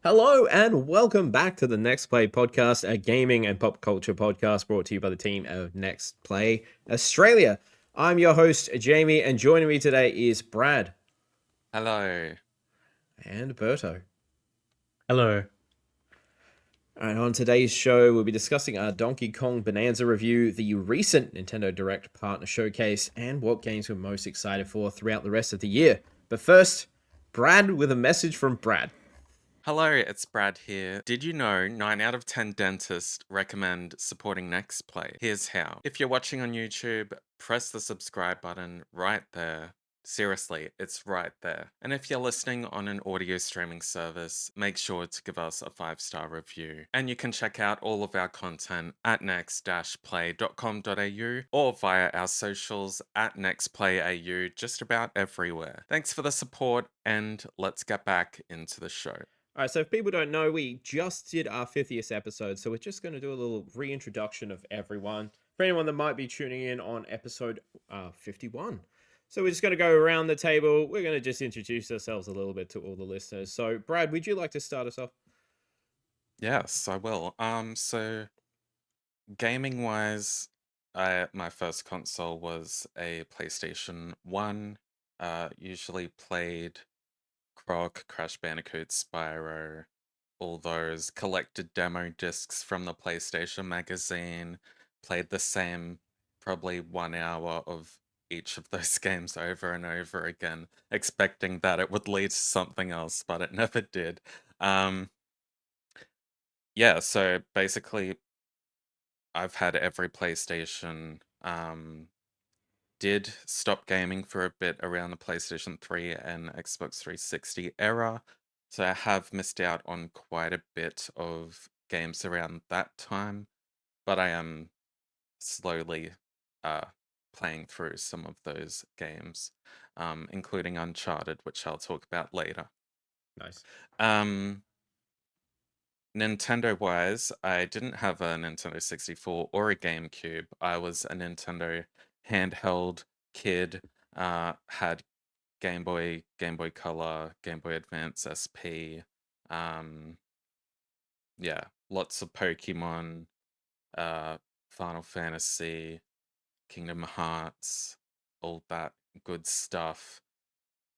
Hello and welcome back to the Next Play podcast, a gaming and pop culture podcast brought to you by the team of Next Play Australia. I'm your host, Jamie, and joining me today is Brad Hello. and Berto. Hello. And on today's show, we'll be discussing our Donkey Kong Bananza review, the recent Nintendo Direct Partner Showcase, and what games we're most excited for throughout the rest of the year. But first, Brad with a message from Brad. Hello, it's Brad here. Did you know 9 out of 10 dentists recommend supporting NextPlay? Here's how. If you're watching on YouTube, press the subscribe button right there. Seriously, it's right there. And if you're listening on an audio streaming service, make sure to give us a 5-star review. And you can check out all of our content at next-play.com.au or via our socials at nextplayau, just about everywhere. Thanks for the support, and let's get back into the show. All right, so if people don't know, we just did our 50th episode, so we're just going to do a little reintroduction of everyone. For anyone that might be tuning in on episode 51. So we're just going to go around the table. We're going to just introduce ourselves a little bit to all the listeners. So, Brad, would you like to start us off? Yes, I will. So gaming wise, my first console was a PlayStation 1. Usually played Croc, Crash Bandicoot, Spyro, all those collected demo discs from the PlayStation magazine. Played the same probably 1 hour of each of those games over and over again, expecting that it would lead to something else, but it never did. Um, yeah, so basically I've had every PlayStation. Did stop gaming for a bit around the PlayStation 3 and Xbox 360 era, so I have missed out on quite a bit of games around that time, but I am slowly uh, playing through some of those games, including Uncharted, which I'll talk about later. Nice. Um, Nintendo wise, I didn't have a Nintendo 64 or a GameCube. I was a Nintendo handheld kid, had Game Boy Color, Game Boy Advance SP, um, yeah, lots of Pokemon, uh, Final Fantasy, Kingdom Hearts, all that good stuff.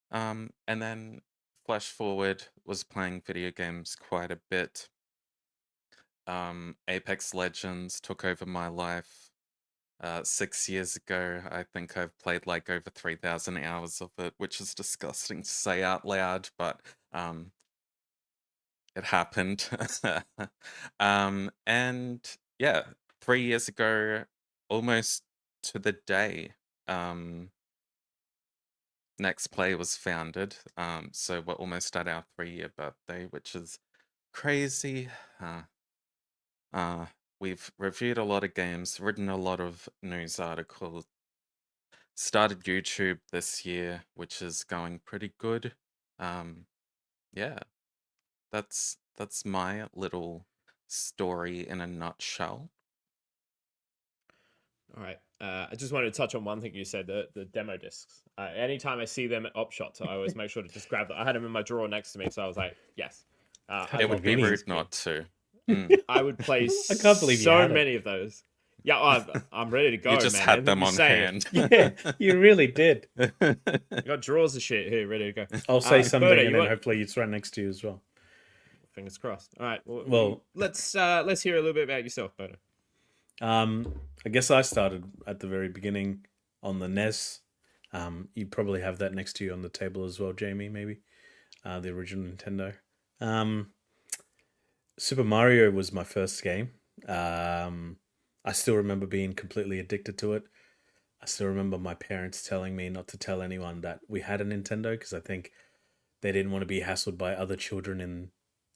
And then flash forward, was playing video games quite a bit. Apex Legends took over my life 6 years ago. I think I've played like over 3,000 hours of it, which is disgusting to say out loud, but it happened. And yeah, 3 years ago, almost to the day, um, Next Play was founded. So we're almost at our 3-year birthday, which is crazy. Uh, Uh, we've reviewed a lot of games, written a lot of news articles, started YouTube this year, which is going pretty good. Um, yeah, that's my little story in a nutshell. All right. I just wanted to touch on one thing you said, the demo discs. Anytime I see them at op shots, I always make sure to just grab them. I had them in my drawer next to me, so I was like, yes. I It love would be getting these rude games. not to. Mm. I would play I can't believe you so had it. many of those. Yeah, I'm ready to go, You just man. had them I'm on saying, hand. Yeah, you really did. I got drawers of shit here, ready to go. I'll say something, Berta, and you then want? hopefully it's right next to you as well. Fingers crossed. All right. Well, Well, let's hear a little bit about yourself, Berta. I guess I started at the very beginning on the NES. You probably have that next to you on the table as well, Jamie. Maybe the original Nintendo. Um, Super Mario was my first game. I still remember being completely addicted to it. I still remember my parents telling me not to tell anyone that we had a Nintendo because I think they didn't want to be hassled by other children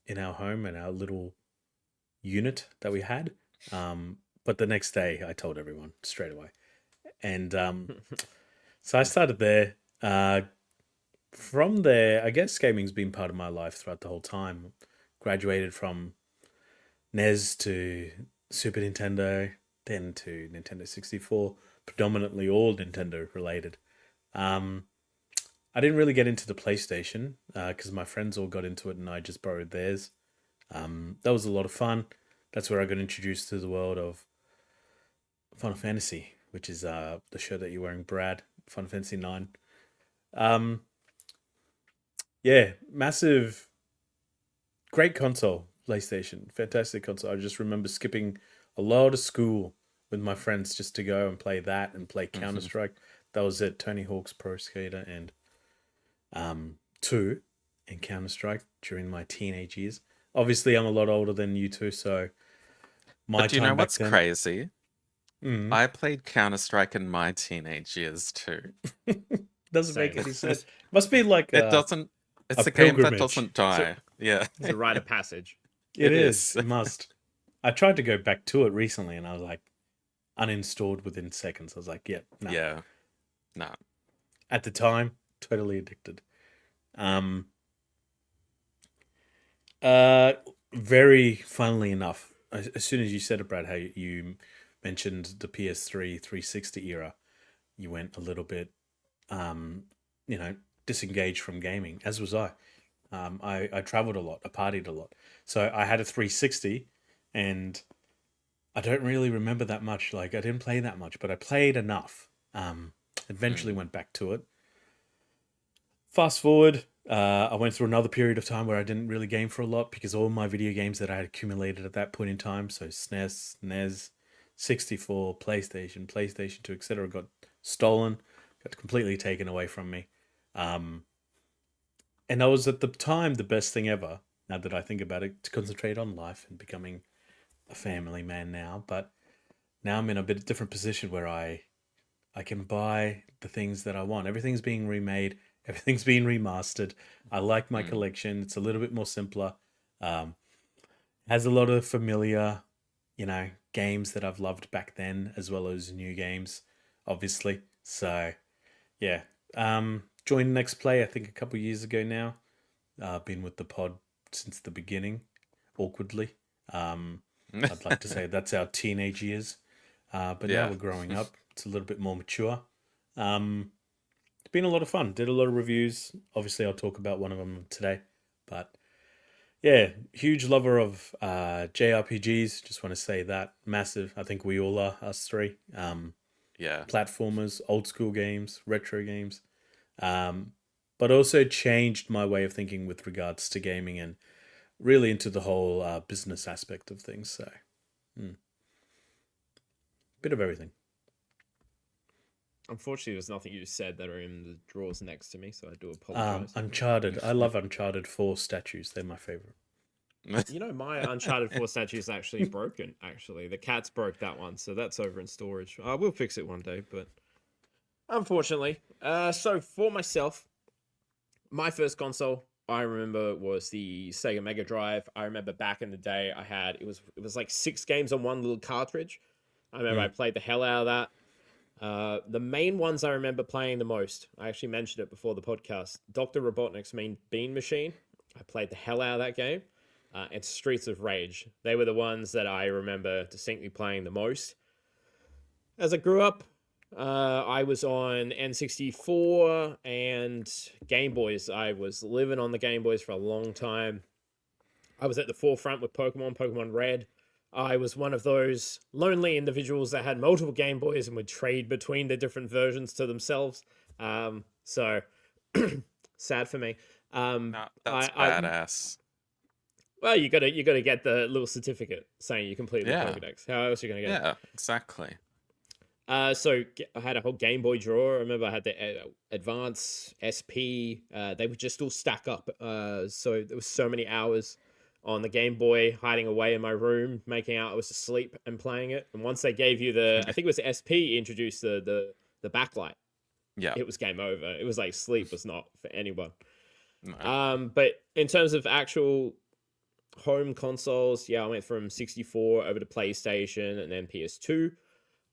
in our home and our little unit that we had. But the next day, I told everyone straight away, and so I started there. From there, I guess gaming's been part of my life throughout the whole time. Graduated from NES to Super Nintendo, then to Nintendo 64, predominantly all Nintendo related. Um, I didn't really get into the PlayStation because my friends all got into it and I just borrowed theirs. That was a lot of fun. That's where I got introduced to the world of Final Fantasy, which is the shirt that you're wearing, Brad. Final Fantasy 9. Um, yeah, massive, great console, PlayStation. Fantastic console. I just remember skipping a lot of school with my friends just to go and play that and play Counter Hmm. Strike. That was it. Tony Hawk's Pro Skater and 2 and Counter Strike during my teenage years. Obviously, I'm a lot older than you two, so my But do you know time back what's then. crazy? Mm, I played Counter-Strike in my teenage years too. doesn't make Same. any sense. Must be like It doesn't. a It's a game that pilgrimage. doesn't die. Yeah, It's a rite of passage. It it is. is. It must. I tried to go back to it recently, and I was like uninstalled within seconds. I was like, "Yep, no." Yeah. No. At the time, totally addicted. Um, uh, very funnily enough, as soon as you said it, Brad, how you mentioned the PS3 360 era, you went a little bit, um, you know, disengaged from gaming, as was I. I traveled a lot, I partied a lot. So I had a 360 and I don't really remember that much. Like, I didn't play that much, but I played enough. Eventually Mm. went back to it. Fast forward, I went through another period of time where I didn't really game for a lot because all my video games that I had accumulated at that point in time, so SNES, NES, 64, PlayStation 2, etc., got stolen, got completely taken away from me. Um, and that was at the time the best thing ever. Now that I think about it, to concentrate on life and becoming a family man now. But now I'm in a bit different position where I can buy the things that I want. Everything's being remade. Everything's being remastered. I like my Mm. collection. It's a little bit more simpler. Um, has a lot of familiar, games that I've loved back then, as well as new games, obviously. So yeah, joined NextPlay I think a couple of years ago now. Been with the pod since the beginning, awkwardly. Um, I'd like to say that's our teenage years, but now Yeah. we're growing up. It's a little bit more mature. Um, it's been a lot of fun. Did a lot of reviews. Obviously, I'll talk about one of them today. But yeah, huge lover of JRPGs. Just want to say that massive. I think we all are, us three. Yeah. Platformers, old school games, retro games. Um, but also changed my way of thinking with regards to gaming and really into the whole business aspect of things. So, bit of everything. Unfortunately, there's nothing you said that are in the drawers next to me, so I do apologize. Uncharted. I love Uncharted 4 statues. They're my favorite. You know, my Uncharted 4 statue is actually broken, actually. The cats broke that one, so that's over in storage. I will fix it one day, but unfortunately. So for myself, my first console I remember was the Sega Mega Drive. I remember back in the day it was like 6 games on one little cartridge. I remember I Mm. played the hell out of that. The main ones I remember playing the most, I actually mentioned it before the podcast, Dr. Robotnik's Mean Bean Machine. I played the hell out of that game. And Streets of Rage. They were the ones that I remember distinctly playing the most. As I grew up, I was on N64 and Game Boys. I was living on the Game Boys for a long time. I was at the forefront with Pokemon Red. I was one of those lonely individuals that had multiple Game Boys and would trade between the different versions to themselves. So sad for me. No, that's I badass. well, you gotta get the little certificate saying you completed the Yeah. Pokedex. How else are you gonna get it? Yeah, exactly. I had a whole Game Boy drawer. I remember I had the Advance SP. They would just all stack up. So there was so many hours on the Game Boy hiding away in my room, making out I was asleep and playing it. And once they gave you I think it was SP introduced the backlight. Yeah. It was game over. It was like sleep was not for anyone. No. But in terms of actual home consoles, yeah, I went from 64 over to PlayStation and then PS2.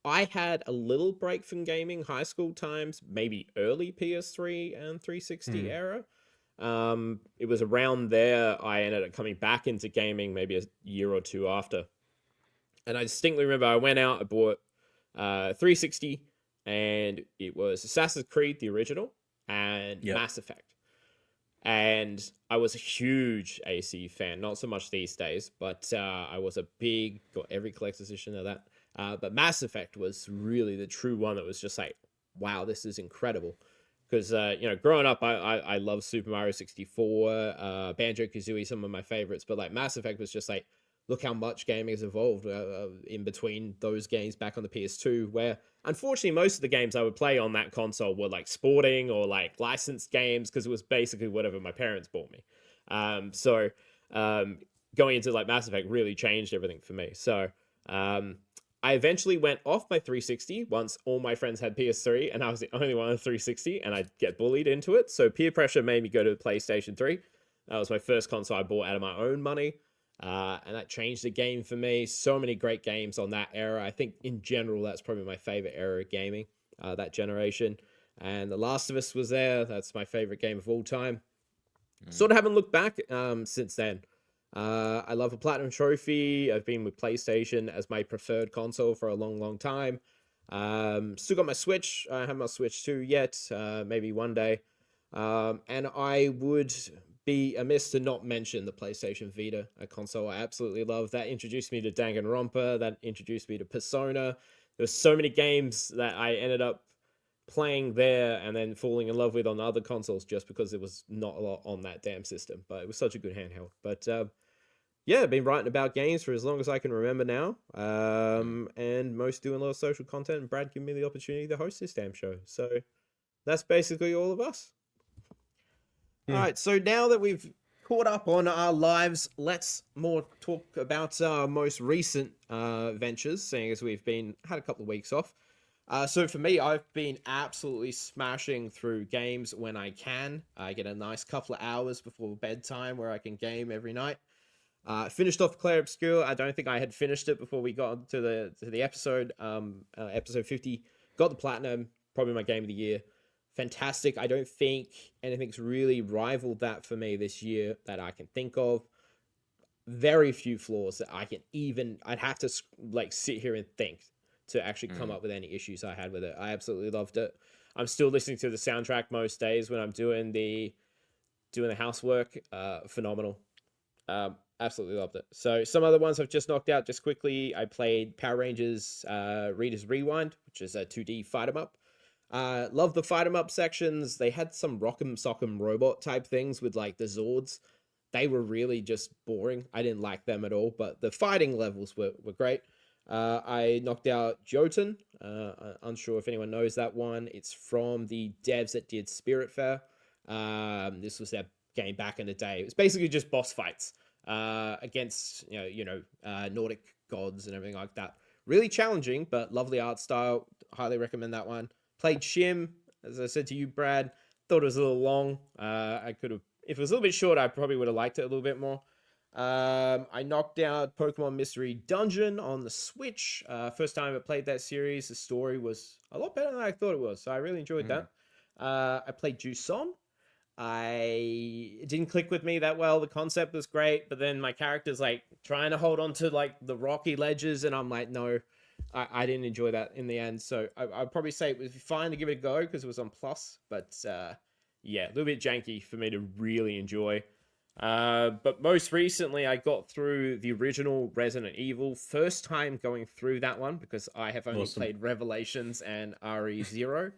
I had a little break from gaming high school times, maybe early PS3 and 360 Mm. era. It was around there I ended up coming back into gaming maybe a year or two after. And I distinctly remember I went out, I bought 360, and it was Assassin's Creed, the original, and Yep. Mass Effect. And I was a huge AC fan, not so much these days, but I was a big, got every collector's edition of that. But Mass Effect was really the true one that was just like, wow, this is incredible. Because, growing up, I love Super Mario 64, Banjo-Kazooie, some of my favorites, but like Mass Effect was just like, look how much gaming has evolved in between those games back on the PS2, where unfortunately most of the games I would play on that console were like sporting or like licensed games because it was basically whatever my parents bought me. So going into like Mass Effect really changed everything for me. So um, I eventually went off my 360 once all my friends had PS3 and I was the only one on 360 and I'd get bullied into it. So peer pressure made me go to the PlayStation 3. That was my first console I bought out of my own money. And that changed the game for me. So many great games on that era. I think in general, that's probably my favorite era of gaming, that generation. And The Last of Us was there. That's my favorite game of all time. Sort of haven't looked back since then. I love a Platinum Trophy. I've been with PlayStation as my preferred console for a long, long time. Still got my Switch. I haven't my Switch 2 yet. Maybe one day. And I would be amiss to not mention the PlayStation Vita, a console I absolutely love. That introduced me to Danganronpa. That introduced me to Persona. There's so many games that I ended up playing there and then falling in love with on other consoles just because there was not a lot on that damn system. But it was such a good handheld. But yeah, I've been writing about games for as long as I can remember now. And most doing a lot of social content. And Brad giving me the opportunity to host this damn show. So that's basically all of us. All right, so now that we've caught up on our lives, let's more talk about our most recent ventures, seeing as we've had a couple of weeks off. So for me, I've been absolutely smashing through games when I can. I get a nice couple of hours before bedtime where I can game every night. Finished off Clair Obscur. I don't think I had finished it before we got to the episode. Episode 50. Got the platinum. Probably my game of the year. Fantastic. I don't think anything's really rivaled that for me this year that I can think of. Very few flaws that I'd have to like sit here and think to actually come up with any issues I had with it. I absolutely loved it. I'm still listening to the soundtrack most days when I'm doing the housework. Phenomenal. Absolutely loved it. So some other ones I've just knocked out just quickly. I played Power Rangers Reader's Rewind, which is a 2D fight 'em up. Love the fight 'em up sections. They had some rock'em sock'em robot type things with like the Zords. They were really just boring. I didn't like them at all, but the fighting levels were great. I knocked out Jotun. Unsure if anyone knows that one. It's from the devs that did Spiritfarer. This was their game back in the day. It was basically just boss fights against Nordic gods and everything like that. Really challenging, but lovely art style. Highly recommend that one. Played Shim, as I said to you, Brad. Thought it was a little long. I could have, if it was a little bit short, I probably would have liked it a little bit more. I knocked out Pokemon Mystery Dungeon on the Switch. First time I played that series. The story was a lot better than I thought it was, so I really enjoyed that. I played Juson. It didn't click with me that well. The concept was great, but then my character's like trying to hold on to like the rocky ledges, and I'm like, no, I didn't enjoy that in the end. So I'd probably say it was fine to give it a go because it was on Plus, but yeah, a little bit janky for me to really enjoy. But most recently, I got through the original Resident Evil. First time going through that one because I have only played Revelations and RE0.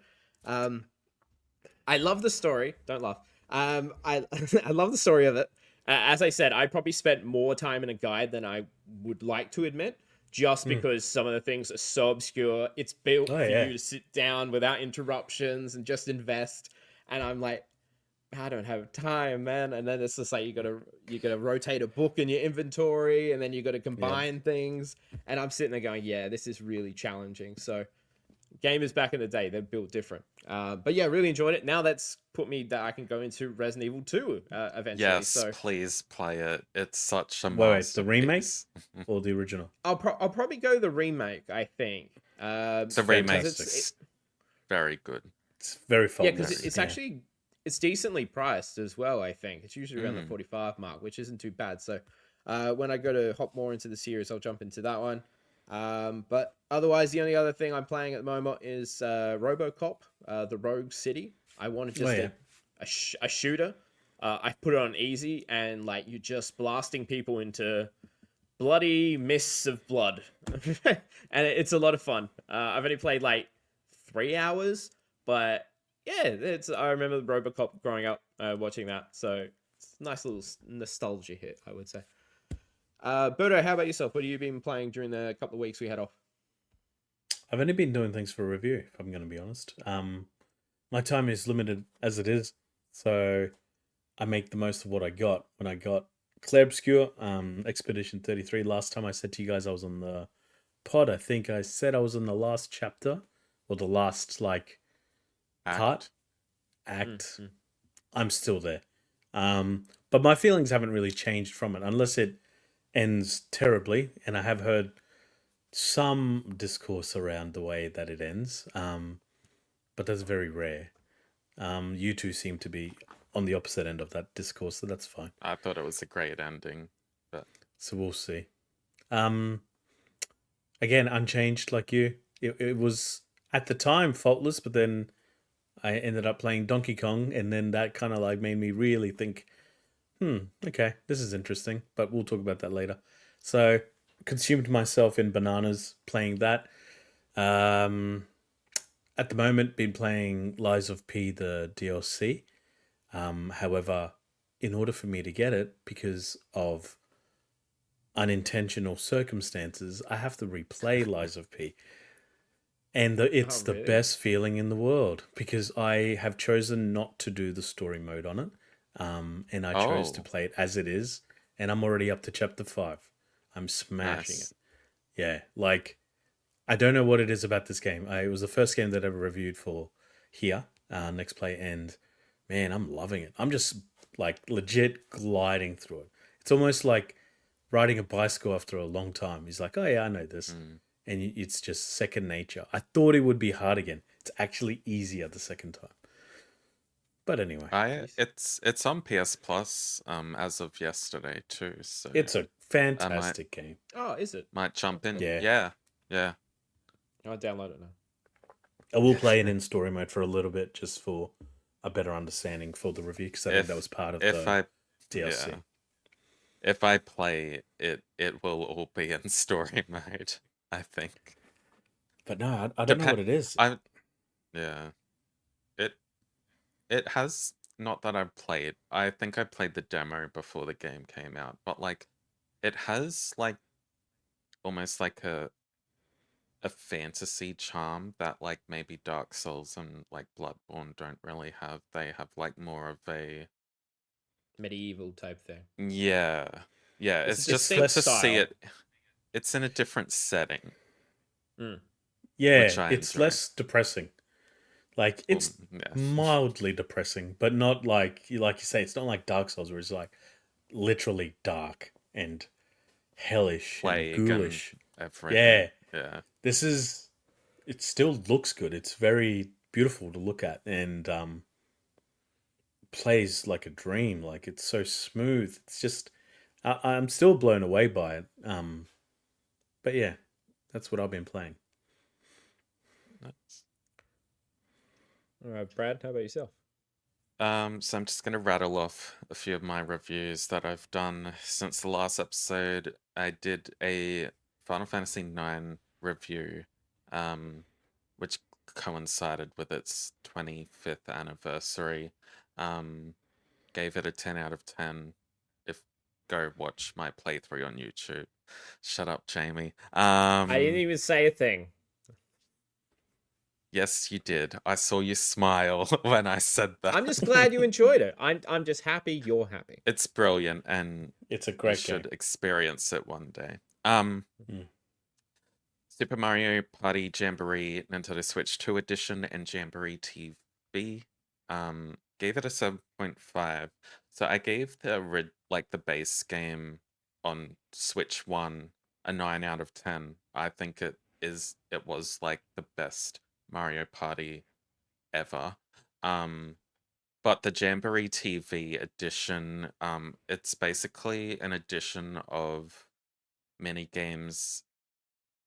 I love the story. Don't laugh. I I love the story of it. As I said, I probably spent more time in a guide than I would like to admit, just because some of the things are so obscure. It's built for you to sit down without interruptions and just invest. And I'm like, I don't have time, man. And then it's just like you gotta rotate a book in your inventory, and then you gotta combine things. And I'm sitting there going, yeah, this is really challenging. So gamers back in the day, they're built different. But yeah, really enjoyed it. Now that's put me that I can go into Resident Evil 2 eventually. Yes, So please play it. It's such a Wait, the remake masterpiece. or the original? I'll probably go the remake, I think. The remake fantastic. is very good. It's very fun. Yeah, because it's actually it's decently priced as well, I think. It's usually around the 45 mark, which isn't too bad. So when I go to hop more into the series, I'll jump into that one. But otherwise, the only other thing I'm playing at the moment is RoboCop, the Rogue City. I wanted Oh just yeah. a shooter. I put it on easy, and like you're just blasting people into bloody mists of blood, and it's a lot of fun. I've only played like 3 hours, but yeah, it's. I remember RoboCop growing up, watching that, so it's a nice little nostalgia hit, I would say. Bodo, how about yourself? What have you been playing during the couple of weeks we had off? I've only been doing things for review, if I'm going to be honest. My time is limited as it is, so I make the most of what I got. When I got Clair Obscure, Expedition 33, last time I said to you guys I was on the pod, I think I said I was in the last chapter, or the last, like, part, act. Mm-hmm. I'm still there. But my feelings haven't really changed from it, unless it ends terribly, and I have heard some discourse around the way that it ends, but that's very rare. You two seem to be on the opposite end of that discourse, so that's fine. I thought it was a great ending, but So we'll see. Um, Again, unchanged like you. It was at the time faultless, but then I ended up playing Donkey Kong, and then that kind of like made me really think, okay, this is interesting, but we'll talk about that later. So, consumed myself in bananas playing that. Um, at the moment, been playing Lies of P, the DLC. However, in order for me to get it, because of unintentional circumstances, I have to replay Lies of P. And Oh, it's the really? best feeling in the world because I have chosen not to do the story mode on it. And I chose to oh, play it as it is. And I'm already up to chapter 5. I'm smashing it. nice. Yeah. Like, I don't know what it is about this game. It was the first game that I ever reviewed for here, NextPlay. And man, I'm loving it. I'm just like legit gliding through it. It's almost like riding a bicycle after a long time. He's like, oh yeah, I know this, Mm. and it's just second nature. I thought it would be hard again. It's actually easier the second time. But anyway, I Jeez. it's on PS Plus as of yesterday too, so it's a I might fantastic game. Oh, is it? Oh, jump in. cool. Yeah, Yeah, yeah. I'll download it now. I will play it in story mode for a little bit just for a better understanding for the review because I think that If was part of if the I DLC. yeah, if I play it, it will all be in story mode, I think. But no, I don't know Depend what it is. I yeah. It it has not that I've played. I think I played the demo before the game came out, but like it has like almost like a fantasy charm that like maybe Dark Souls and like Bloodborne don't really have. They have like more of a Medieval type thing. yeah. Yeah, It's a it's just It's good distinct to less, see style. it. It's in a different setting, Mm. which yeah, I it's enjoy. less depressing. Like Well, it's yeah. mildly depressing, but not like you say. It's not like Dark Souls where it's like literally dark and hellish and Plague and ghoulish. everything. Yeah, Yeah. this is. It still looks good. It's very beautiful to look at and plays like a dream. Like it's so smooth. It's just I'm still blown away by it. But yeah, that's what I've been playing. Nice. All right, Brad, how about yourself? So I'm just gonna rattle off a few of my reviews that I've done since the last episode. I did a Final Fantasy IX review, um, which coincided with its 25th anniversary. Um, gave it a 10 out of 10. If go watch my playthrough on YouTube. Shut up, Jamie. I didn't even say a thing. Yes, you did. I saw you smile when I said I'm that. just glad you enjoyed it. I'm just happy you're happy. It's brilliant and It's a you great game. should experience it one day. Mm. Super Mario Party Jamboree Nintendo Switch 2 Edition and Jamboree TV. Gave it a 7.5. So I gave the base game on Switch 1 a 9 out of 10. I think it was like the best Mario Party ever. But the Jamboree TV edition, it's basically an edition of mini games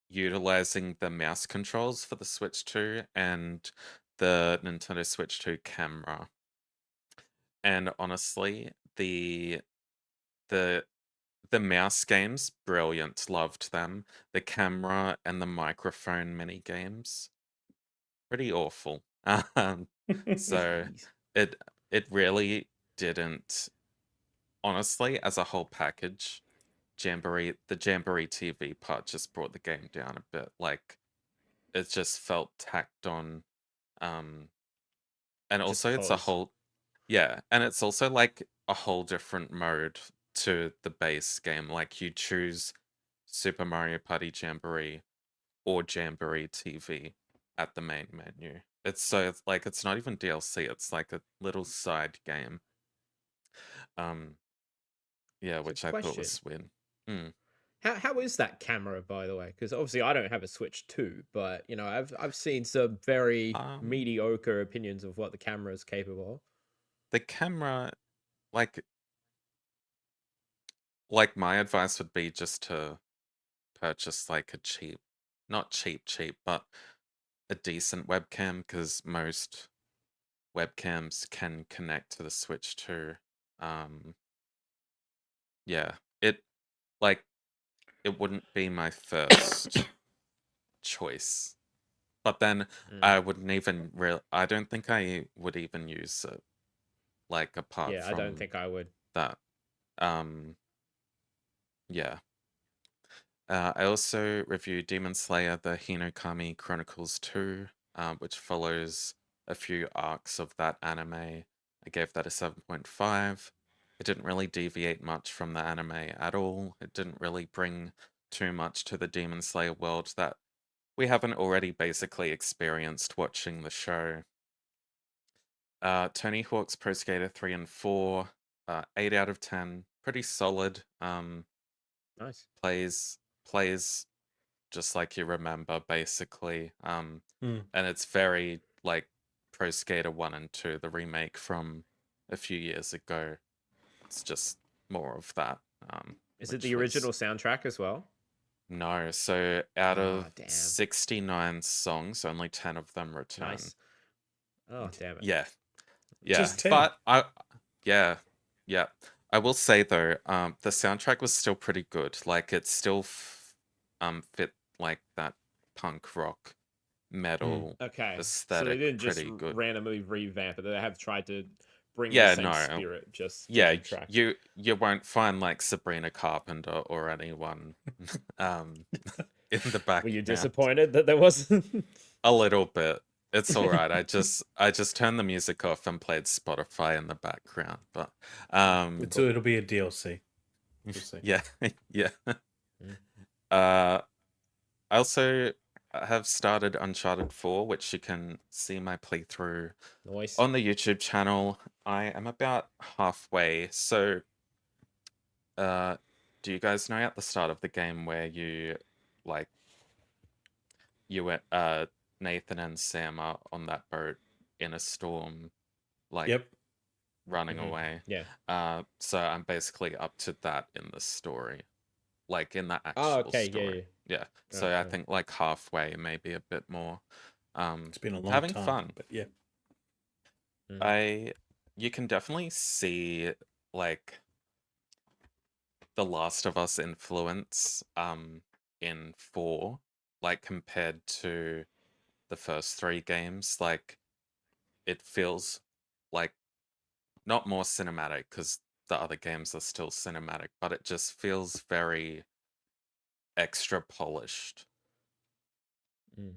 utilizing the mouse controls for the Switch 2 and the Nintendo Switch 2 camera. And honestly, the the mouse games, brilliant, loved them. The camera and the microphone mini games, pretty awful. So Jeez. it it really didn't, honestly, as a whole package, the Jamboree TV part just brought the game down a bit. Like it just felt tacked on. Um, and Just also it's a cause. whole, yeah, and it's also like a whole different mode to the base game. Like you choose Super Mario Party Jamboree or Jamboree TV at the main menu. It's like it's not even DLC, it's like a little side game. Um yeah, So which I thought question. was weird. Hmm. How is that camera, by the way? Because obviously I don't have a Switch 2, but you know I've seen some very Um mediocre opinions of what the camera is capable of. the camera, like my advice would be just to purchase like a cheap, not cheap, but a decent webcam, because most webcams can connect to the Switch too. Um, yeah, it like it wouldn't be my first choice, but then Mm. I wouldn't even real. I don't think I would even use it. Like apart Yeah, I don't from think I would. that, um, yeah. I also reviewed Demon Slayer: The Hinokami Chronicles 2, which follows a few arcs of that anime. I gave that a 7.5. It didn't really deviate much from the anime at all. It didn't really bring too much to the Demon Slayer world that we haven't already basically experienced watching the show. Tony Hawk's Pro Skater 3 and 4, 8 out of 10. Pretty solid. Nice. Plays just like you remember, basically. Hmm. And it's very like Pro Skater 1 and 2, the remake from a few years ago. It's just more of that, Is it which the was original soundtrack as well? no. So out of Ah, damn. 69 songs, only 10 of them return. Nice. Oh, damn it. Yeah, yeah. Just 10. But yeah, yeah. I will say though, the soundtrack was still pretty good. Like it still fit like that punk rock Hmm. metal Okay, so they aesthetic didn't just pretty good. randomly revamp it. They have tried to bring the Yeah, same no. spirit, just Yeah, different tracks. you won't find like Sabrina Carpenter or anyone um in the Were you background. disappointed that there wasn't? A little bit. It's all right. I just turned the music off and played Spotify in the background, but So it'll be a DLC. We'll see. yeah, yeah. Mm. I also have started Uncharted 4, which you can see my playthrough Noise. on the YouTube channel. I am about halfway. So, uh, do you guys know at the start of the game where like, Nathan and Sam are on that boat in a storm, like, Yep. running Hmm. away? Yeah. So I'm basically up to that in the story, like in the Oh, actual okay. story. Yeah. Yeah. Yeah. So I Yeah. think like halfway, maybe a bit more. It's been a long Having time, fun. but yeah. Mm. I You can definitely see like the Last of Us influence in 4, like compared to the first 3 games. Like it feels like not more cinematic, because the other games are still cinematic, but it just feels very extra polished. Mm.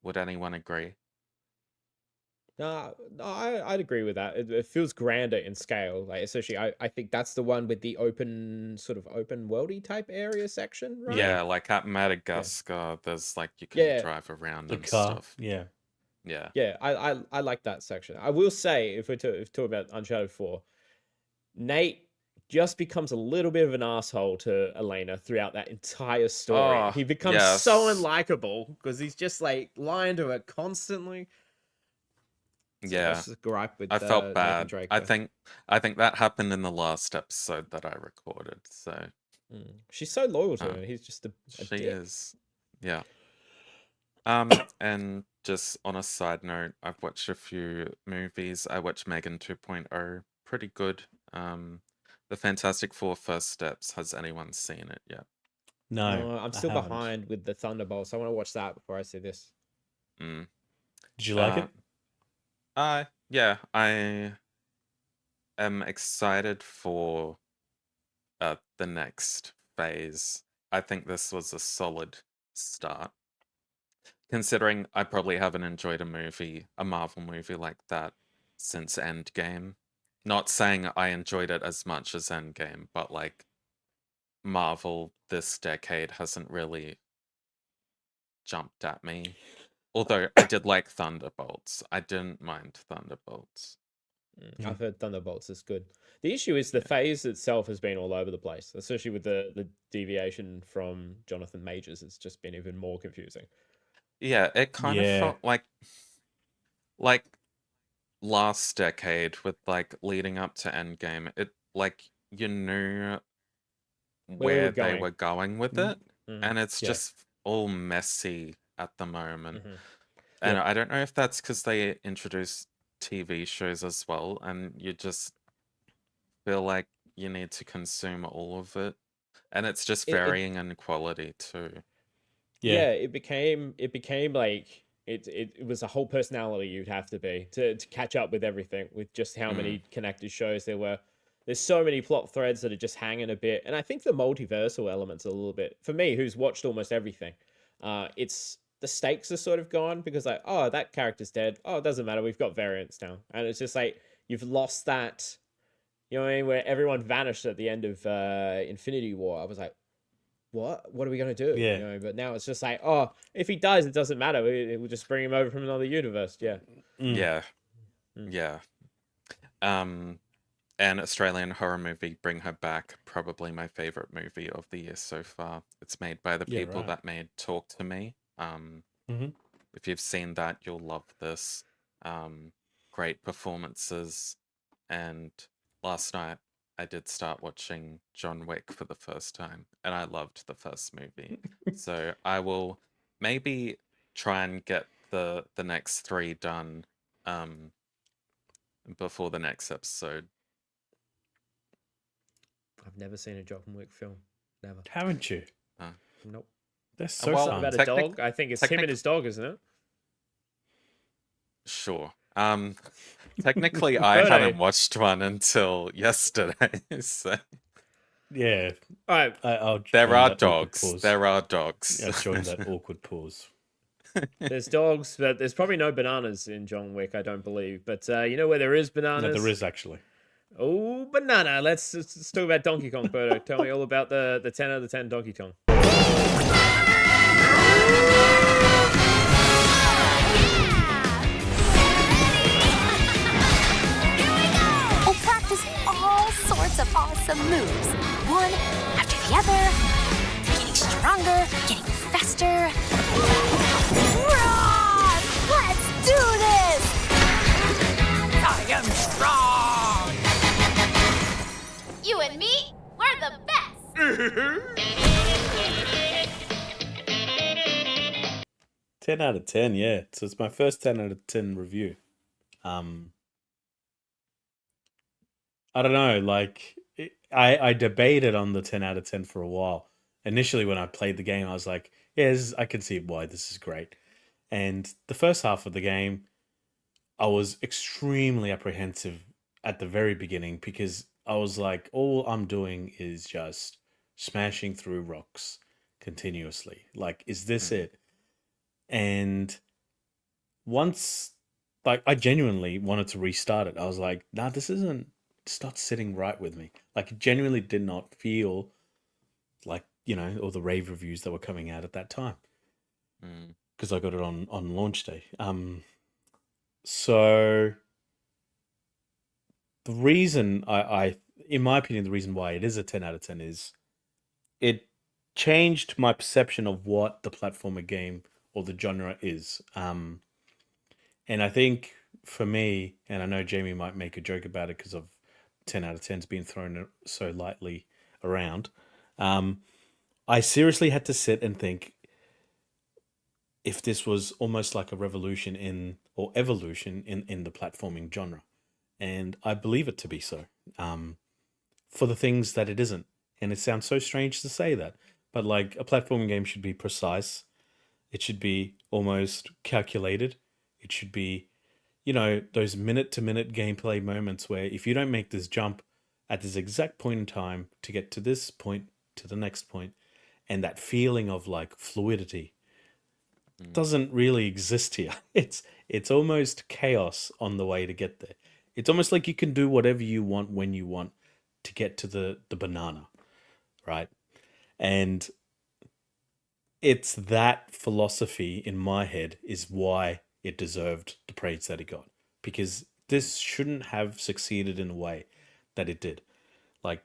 Would anyone agree? No, I'd agree with that. It feels grander in scale. Like, especially, I think that's the one with the open, sort of open worldy type area section, right? Yeah. Yeah, like at Yeah. Madagascar, there's like you can Yeah. drive around The and car. stuff. Yeah. Yeah. Yeah. I like that section. I will say, if we talk about Uncharted 4, Nate just becomes a little bit of an asshole to Elena throughout that entire story. Oh, He becomes so yes. unlikable because he's just like lying to her constantly. So Yeah. that's just a gripe with I felt Nathan bad. Drake I there. think I think that happened in the last episode that I recorded. So, Mm. She's so loyal to um, him. He's just a she dick. is. Yeah. And just on a side note, I've watched a few movies. I watched Megan 2.0, pretty good. The Fantastic Four First Steps. Has anyone seen it yet? No, I'm I still haven't. behind with the Thunderbolts. I want to watch that before I see this. Mm. Did you like Uh, it? yeah, I am excited for the next phase. I think this was a solid start. Considering I probably haven't enjoyed a Marvel movie like that since Endgame. Not saying I enjoyed it as much as Endgame, but like Marvel this decade hasn't really jumped at me. Although I did like Thunderbolts. I didn't mind Thunderbolts. I've heard Thunderbolts is good. The issue is the phase itself has been all over the place, especially with the deviation from Jonathan Majors. It's just been even more confusing. Yeah, it kind of Yeah. felt like last decade with like leading up to Endgame. It like you knew Where we were where they going. were going with Mm, it, and it's yeah. just all messy at the moment. Mm-hmm. And Yep. I don't know if that's because they introduced TV shows as well, and you just feel like you need to consume all of it. And it's just It varying in quality too. Yeah. yeah, it became like it was a whole personality you'd have to be to catch up with everything with just how Mm, many connected shows there were. There's so many plot threads that are just hanging a bit, and I think the multiversal elements a little bit for me, who's watched almost everything. It's the stakes are sort of gone because like, oh, that character's dead. Oh, it doesn't matter. We've got variants now, and it's just like you've lost that. You know what I mean? Where everyone vanished at the end of Infinity War. I was like, what are we gonna do? Yeah. You know, but now it's just like, oh, if he dies, it doesn't matter. We'll just bring him over from another universe. Yeah. Mm. yeah, Mm. yeah. Um, an Australian horror movie, Bring Her Back, probably my favorite movie of the year so far. It's made by the Yeah. people Right. that made Talk to Me. Hmm. If you've seen that, you'll love this. Um, Great performances. And last night, I did start watching John Wick for the first time, and I loved the first movie. So I will maybe try and get the next three done um, before the next episode. I've never seen a John Wick film. Never. Haven't you? Uh, Nope. That's so well, Something about fun. a dog. I think it's him and technic, his dog, isn't it? sure. Technically, I Birdo. hadn't watched one until yesterday. So Yeah. All right. I'll there join are that awkward dogs. pause. There are dogs. I joined that awkward pause. There's dogs, but there's probably no bananas in John Wick. I don't believe. But you know where there is No, there bananas? is actually. Oh, banana. Let's talk about Donkey Kong, Birdo. Tell me all about the 10 out of 10 Donkey Kong. We'll practice all sorts of awesome moves, one after the other, getting stronger, getting faster. Run! Let's do this! I am strong! You and me, we're the best! 10 out of 10, yeah. So it's my first 10 out of 10 review. I don't know, like, I debated on the 10 out of 10 for a while. Initially, when I played the game, I was like, yeah, I can see why this is great. And the first half of the game, I was extremely apprehensive at the very beginning because I was like, all I'm doing is just smashing through rocks continuously. Like, is this Mm, it? And once, like, I genuinely wanted to restart it. I was like, nah, it's not sitting right with me. Like, it genuinely did not feel like, all the rave reviews that were coming out at that time mm, because I got it on launch day. So the reason in my opinion, the reason why it is a 10 out of 10 is it changed my perception of what the platformer game or the genre is. And I think for me, and I know Jamie might make a joke about it because of 10 out of 10's being thrown so lightly around. I seriously had to sit and think, if this was almost like a revolution or evolution in the platforming genre. And I believe it to be so, for the things that it isn't. And it sounds so strange to say that, but like a platforming game should be precise. It should be almost calculated. It should be, those minute to minute gameplay moments where if you don't make this jump at this exact point in time to get to this point to the next point, and that feeling of like fluidity doesn't really exist here. It's almost chaos on the way to get there. It's almost like you can do whatever you want when you want to get to the banana, right? And it's that philosophy in my head is why it deserved the praise that it got. Because this shouldn't have succeeded in a way that it did. Like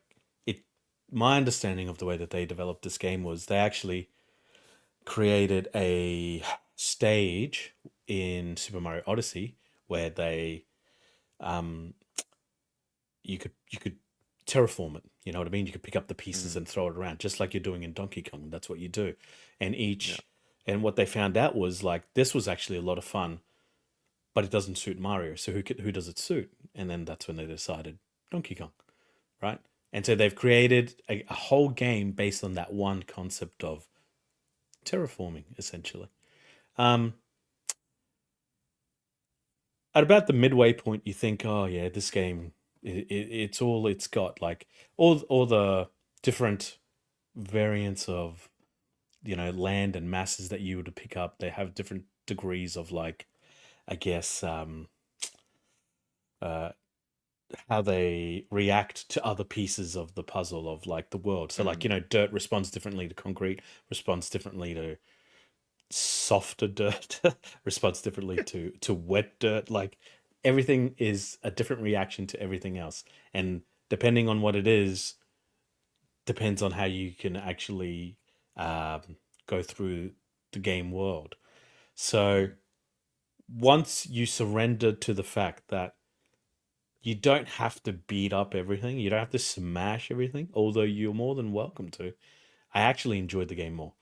my understanding of the way that they developed this game was they actually created a stage in Super Mario Odyssey where they you could terraform it. You know what I mean? You could pick up the pieces and throw it around, just like you're doing in Donkey Kong. That's what you do. And and what they found out was like this was actually a lot of fun, but it doesn't suit Mario. So who does it suit? And then that's when they decided Donkey Kong, right? And so they've created a whole game based on that one concept of terraforming, essentially. At about the midway point, you think, oh yeah, this game, it's all it's got. Like all the different variants of land and masses that you would pick up. They have different degrees of like, I guess, how they react to other pieces of the puzzle of like the world. So like dirt responds differently to concrete, responds differently to softer dirt, responds differently to wet dirt. Like everything is a different reaction to everything else, and depending on what it is, depends on how you can actually go through the game world. So once you surrender to the fact that you don't have to beat up everything, you don't have to smash everything, although you're more than welcome to, I actually enjoyed the game more.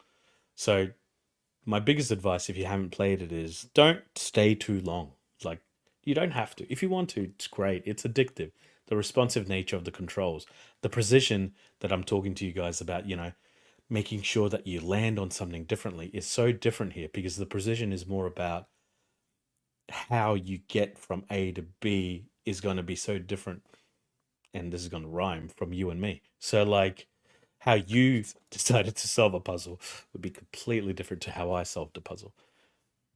So my biggest advice if you haven't played it is don't stay too long. Like you don't have to. If you want to, it's great. It's addictive. The responsive nature of the controls, the precision that I'm talking to you guys about, making sure that you land on something differently is so different here because the precision is more about how you get from A to B is going to be so different. And this is going to rhyme from you and me. So like how you decided to solve a puzzle would be completely different to how I solved a puzzle.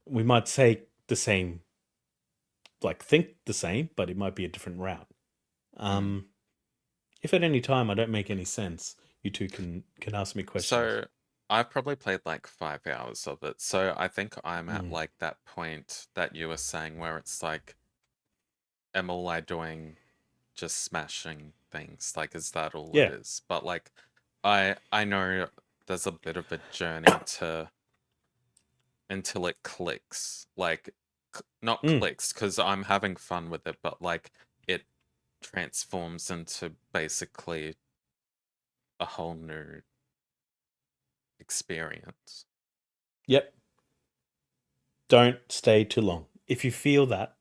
We might say the same, like think the same, but it might be a different route. If at any time I don't make any sense, you two can ask me questions. So I've probably played like 5 hours of it. So I think I'm at like that point that you were saying where it's like, am all I doing just smashing things? Like, is that all Yeah. it is? But like, I know there's a bit of a journey to until it clicks. Like, not clicks because I'm having fun with it, but like it transforms into basically a whole new experience. Yep. Don't stay too long. If you feel that,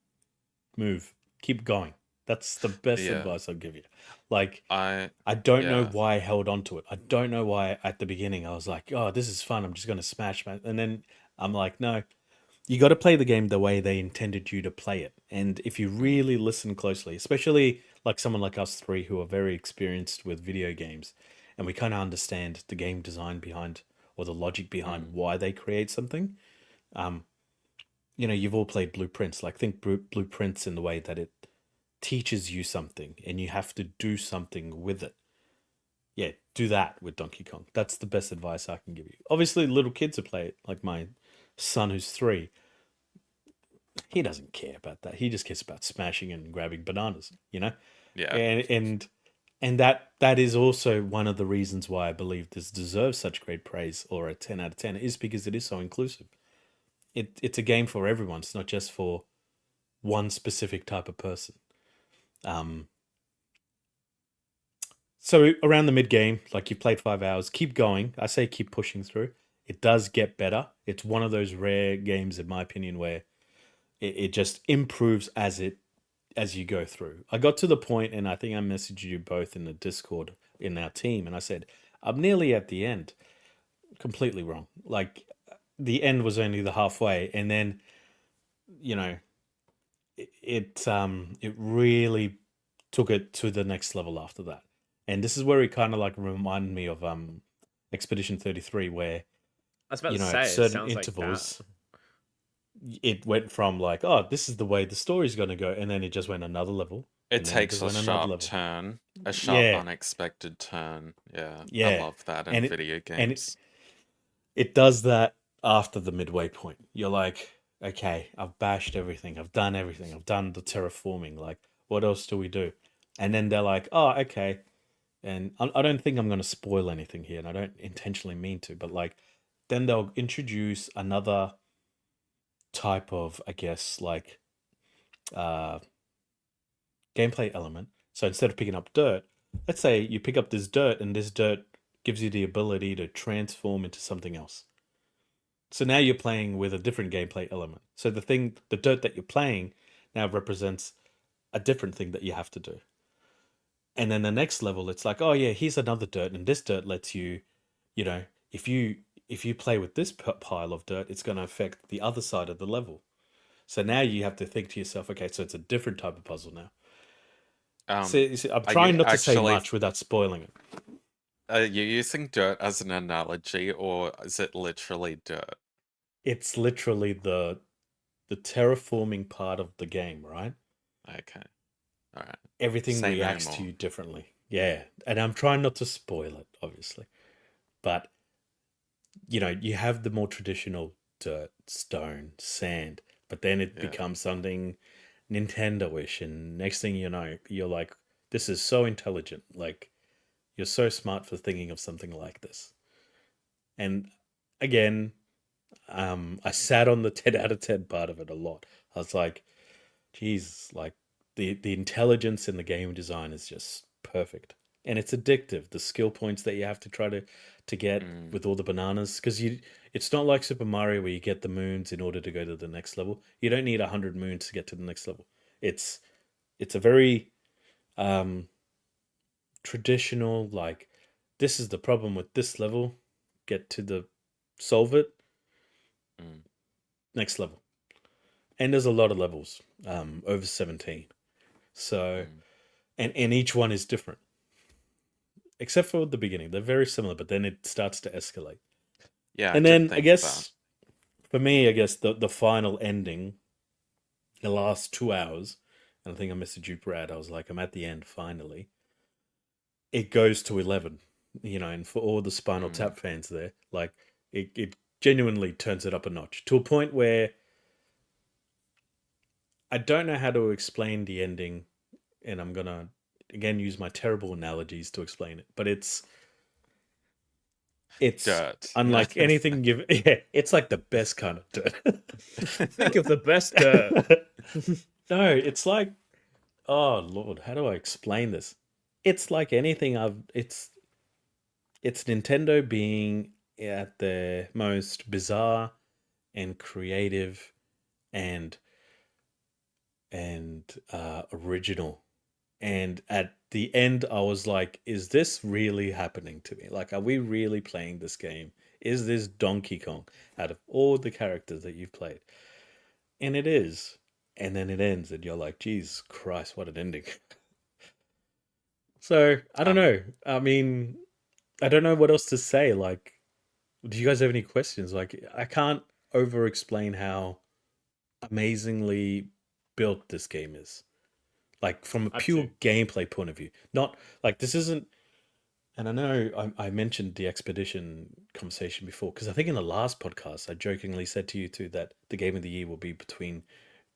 move. Keep going. That's the best advice I'll give you. Like, I don't know why I held on to it. I don't know why at the beginning I was like, oh, this is fun. I'm just going to smash. And then I'm like, no, you got to play the game the way they intended you to play it. And if you really listen closely, especially like someone like us three who are very experienced with video games, and we kind of understand the game design behind or the logic behind why they create something. You've all played Blueprints. Like think Blueprints in the way that it teaches you something and you have to do something with it. Yeah, do that with Donkey Kong. That's the best advice I can give you. Obviously, little kids who play it, like my son who's 3, he doesn't care about that. He just cares about smashing and grabbing bananas, Yeah. And that is also one of the reasons why I believe this deserves such great praise, or a 10 out of 10, is because it is so inclusive. It's a game for everyone. It's not just for one specific type of person. So around the mid game, like you've played 5 hours, keep going. I say keep pushing through. it does get better. It's one of those rare games, in my opinion, where it just improves as you go through. I got to the point, and I think I messaged you both in the Discord in our team, and I said, I'm nearly at the end. Completely wrong. Like, the end was only the halfway, and then, you know, it really took it to the next level after that. And this is where it kind of like reminded me of Expedition 33, where, I was about you to know, at say, it certain sounds like that. intervals, it went from like, oh, this is the way the story's going to go, and then it just went another level. It and then it takes just a went another sharp level. turn, a sharp, Yeah, unexpected turn. Yeah, I yeah. love that in And video it games. it does that after the midway point. You're like, okay, I've bashed everything. I've done everything. I've done the terraforming. Like, what else do we do? And then they're like, oh, okay. And I don't think I'm going to spoil anything here, and I don't intentionally mean to, but like, then they'll introduce another type of, I guess, like, uh, gameplay element. So instead of picking up dirt, let's say you pick up this dirt, and this dirt gives you the ability to transform into something else. So now you're playing with a different gameplay element. So the dirt that you're playing now represents a different thing that you have to do. And then the next level, it's like, oh yeah, here's another dirt, and this dirt lets you, you know, if you play with this pile of dirt, it's going to affect the other side of the level. So now you have to think to yourself, okay, so it's a different type of puzzle now. So Um, you see, I'm are you trying not to say actually much without spoiling it. are you using dirt as an analogy, or is it literally dirt? It's literally the terraforming part of the game, right? Okay, all right. Everything Say no reacts to more. you differently. Yeah, and I'm trying not to spoil it, obviously, but you know, you have the more traditional dirt, stone, sand, but then it Yeah. becomes something Nintendo-ish, and next thing you know, you're like, this is so intelligent. Like, you're so smart for thinking of something like this. And again, I sat on the 10 out of 10 part of it a lot. I was like, geez, like the intelligence in the game design is just perfect. And it's addictive. The skill points that you have to try to get Mm, with all the bananas, because it's not like Super Mario where you get the moons in order to go to the next level. You don't need 100 moons to get to the next level. It's it's a very um traditional, like, this is the problem with this level, get to the solve it, mm, next level. And there's a lot of levels, over 17. So, mm. and each one is different, except for the beginning. They're very similar, but then it starts to escalate. Yeah, I And did then I think that. guess for me, I guess the final ending, the last 2 hours, and I think I messaged you, Brad. I was like, I'm at the end finally. It goes to 11, you know, and for all the Spinal Mm, Tap fans there, like, it genuinely turns it up a notch to a point where I don't know how to explain the ending, and I'm gonna again use my terrible analogies to explain it, but it's dirt. unlike anything you've yeah, it's like the best kind of dirt. Think of the best dirt. No, it's like, oh Lord, how do I explain this? It's like anything it's Nintendo being at their most bizarre and creative and original. And at the end, I was like, is this really happening to me? Like, are we really playing this game? Is this Donkey Kong out of all the characters that you've played? And it is. And then it ends, and you're like, Jesus Christ, what an ending. So, I don't Um, know. I mean, I don't know what else to say. Like, do you guys have any questions? Like, I can't over explain how amazingly built this game is. Like, from a I have pure two. gameplay point of view. Not like this isn't. And I know I mentioned the expedition conversation before, because I think in the last podcast I jokingly said to you two that the game of the year will be between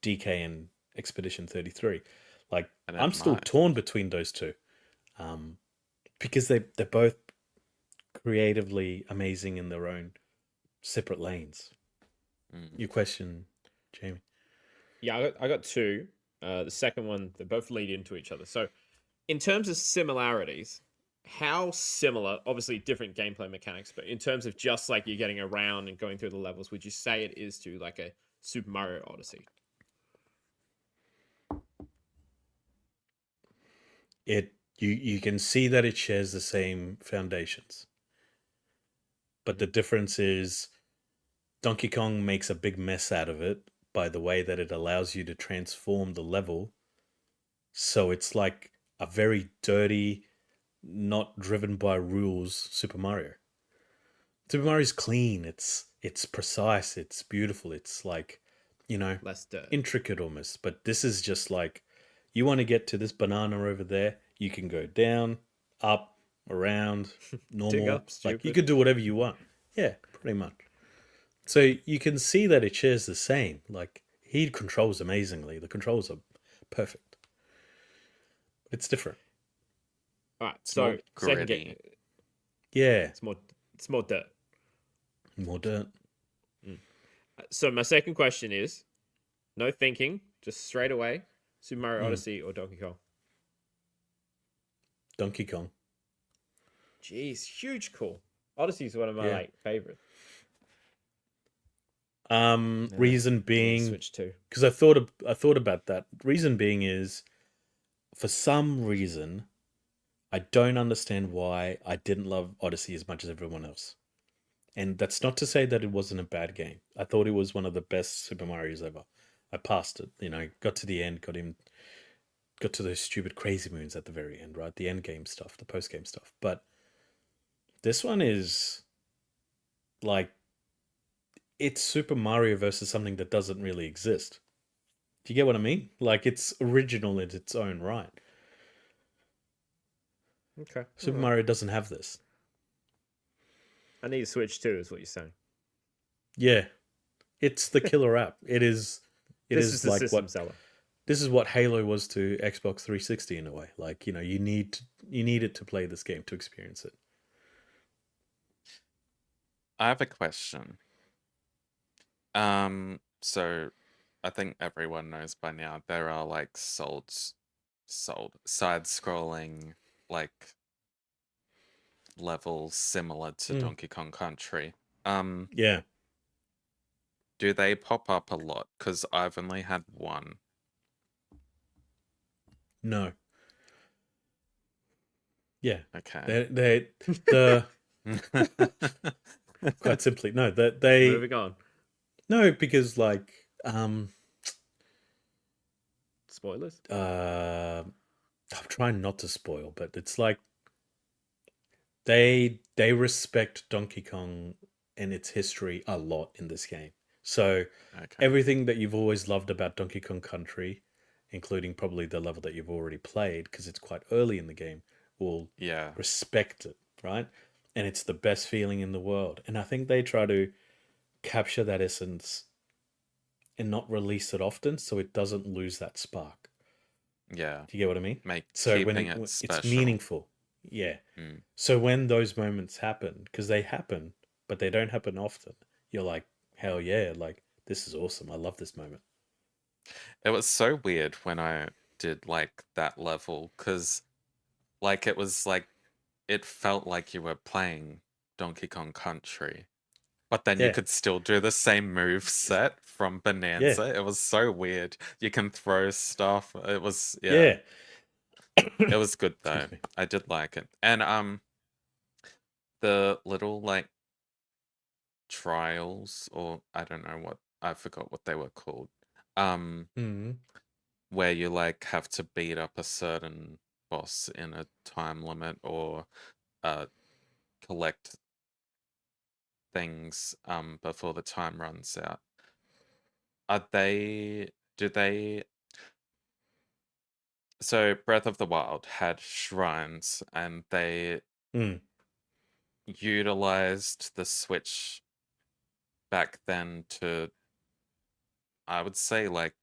DK and Expedition 33. Like, and I'm it still might. torn between those two, um, because they're both creatively amazing in their own separate lanes. Mm, Your question, Jamie? Yeah, I got two. The second one, they both lead into each other. So, in terms of similarities, how similar, obviously different gameplay mechanics, but in terms of just like you're getting around and going through the levels, would you say it is to like a Super Mario Odyssey? You can see that it shares the same foundations, but the difference is Donkey Kong makes a big mess out of it by the way that it allows you to transform the level, so it's like a very dirty, not driven by rules Super Mario. Super Mario's clean. It's precise. It's beautiful. It's like, Less dirt. intricate almost. But this is just like, you want to get to this banana over there. You can go down, up, around, Dig normal. up, Like you stupid. could do whatever you want. Yeah, pretty much. So you can see that it shares the same. Like he controls amazingly. The controls are perfect. It's different. All right, It's more so second gritty. game, Yeah, it's more dirt. more dirt. So my second question is, no thinking, just straight away, Super Mario Mm. Odyssey or Donkey Kong? Donkey Kong. Jeez, huge call. Odyssey is one of my Yeah. like favorites. Reason I need being, Switch 2. because I thought about that. Reason being is, for some reason, I don't understand why I didn't love Odyssey as much as everyone else. And that's not to say that it wasn't a bad game. I thought it was one of the best Super Mario's ever. I passed it, got to the end, got to those stupid crazy moons at the very end, right? The end game stuff, the post game stuff. But this one is like, it's Super Mario versus something that doesn't really exist. Do you get what I mean? Like, it's original in its own right. Okay. Super alright. Mario doesn't have this. I need a Switch 2, is what you're saying. Yeah, it's the killer app. It is. It This is is the like system what seller. this is what Halo was to Xbox 360 in a way. Like, you need it to play this game to experience it. I have a question. So I think everyone knows by now there are like sold side-scrolling like levels similar to Mm. Donkey Kong Country. Yeah. Do they pop up a lot? Because I've only had one. No. Yeah. Okay. They the quite simply no. That they Moving on. no, because like Spoilers. I'm trying not to spoil, but it's like they respect Donkey Kong and its history a lot in this game. So Okay. everything that you've always loved about Donkey Kong Country, including probably the level that you've already played because it's quite early in the game, will Yeah. respect it, right? And it's the best feeling in the world. And I think they try to capture that essence and not release it often so it doesn't lose that spark. Yeah. Do you get what I mean? Make So keeping when it it's special. meaningful. Yeah. Mm. So when those moments happen, because they happen, but they don't happen often, you're like, hell yeah, like this is awesome. I love this moment. It was so weird when I did like that level because like it was like it felt like you were playing Donkey Kong Country, but then you Yeah. could still do the same move set from Yeah. Bonanza. It was so weird. You can throw stuff. It was Yeah. It was good though. Excuse me. I did like it. And the little like trials, or I don't know what, I forgot what they were called. Mm-hmm. Where you like have to beat up a certain boss in a time limit or collect things before the time runs out. Do they So Breath of the Wild had shrines and they Mm. utilized the Switch back then to, I would say, like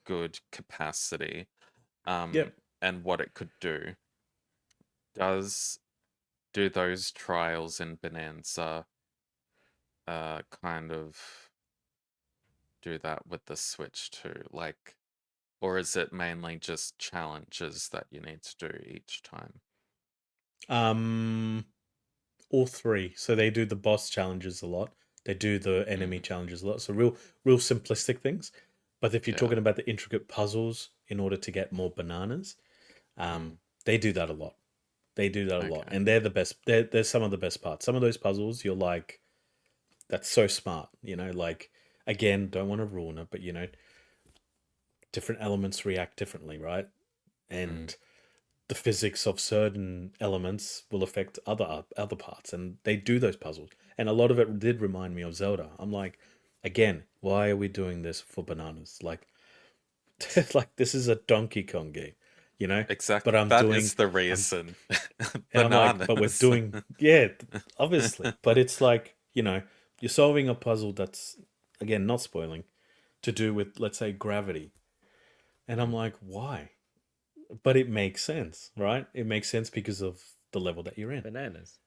good capacity Yep. and what it could do. Do those trials in Bonanza kind of do that with the Switch too? Like, or is it mainly just challenges that you need to do each time? All three. So they do the boss challenges a lot. They do the enemy challenges a lot. So real simplistic things. But if you're Yeah. talking about the intricate puzzles in order to get more bananas, they do that a lot. They do that a lot, Okay. and they're the best. They're some of the best parts. Some of those puzzles, you're like, that's so smart. You know, like again, don't want to ruin it, but you know, different elements react differently, right? And the physics of certain elements will affect other parts, and they do those puzzles. And a lot of it did remind me of Zelda. I'm like, again, why are we doing this for bananas? Like, like this is a Donkey Kong game, you know. Exactly. But I'm That doing, is the I'm, reason. and I'm like, but we're Bananas. doing, yeah, obviously. But it's like, you know, you're solving a puzzle that's, again, not spoiling, to do with, let's say, gravity. And I'm like, why? But it makes sense, right? It makes sense because of the level that you're in. Bananas.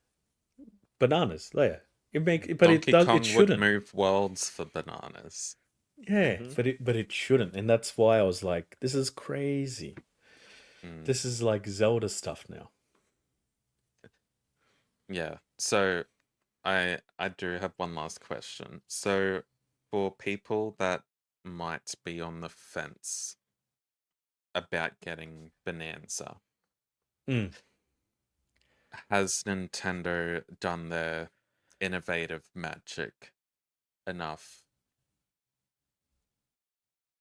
Bananas, yeah. But it Donkey does. It Kong would shouldn't. move worlds for bananas. Yeah, Mhm. but it shouldn't, and that's why I was like, this is crazy. Mm, This is like Zelda stuff now. yeah. So I do have one last question. So for people that might be on the fence about getting Bonanza, Mm. has Nintendo done their innovative magic enough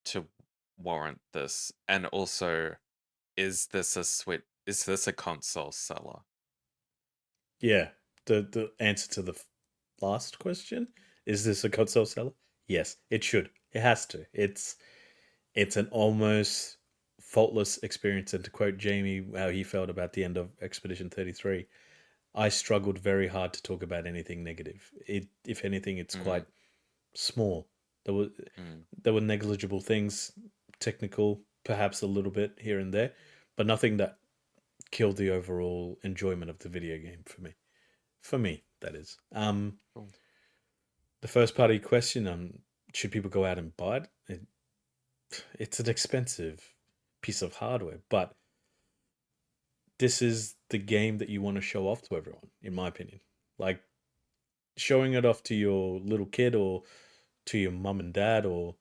to warrant this? And also, is this a console seller? Yeah. The answer to the last question, is this a console seller? Yes, it should. It has to. It's an almost faultless experience. And to quote Jamie, how he felt about the end of Expedition 33, I struggled very hard to talk about anything negative. It, if anything, it's quite small. There were Mm. there were negligible things, technical, perhaps a little bit here and there, but nothing that killed the overall enjoyment of the video game for me. For me, that is. Cool. The first part of your question, should people go out and buy it? It's an expensive piece of hardware, but this is the game that you want to show off to everyone, in my opinion. Like showing it off to your little kid or to your mum and dad or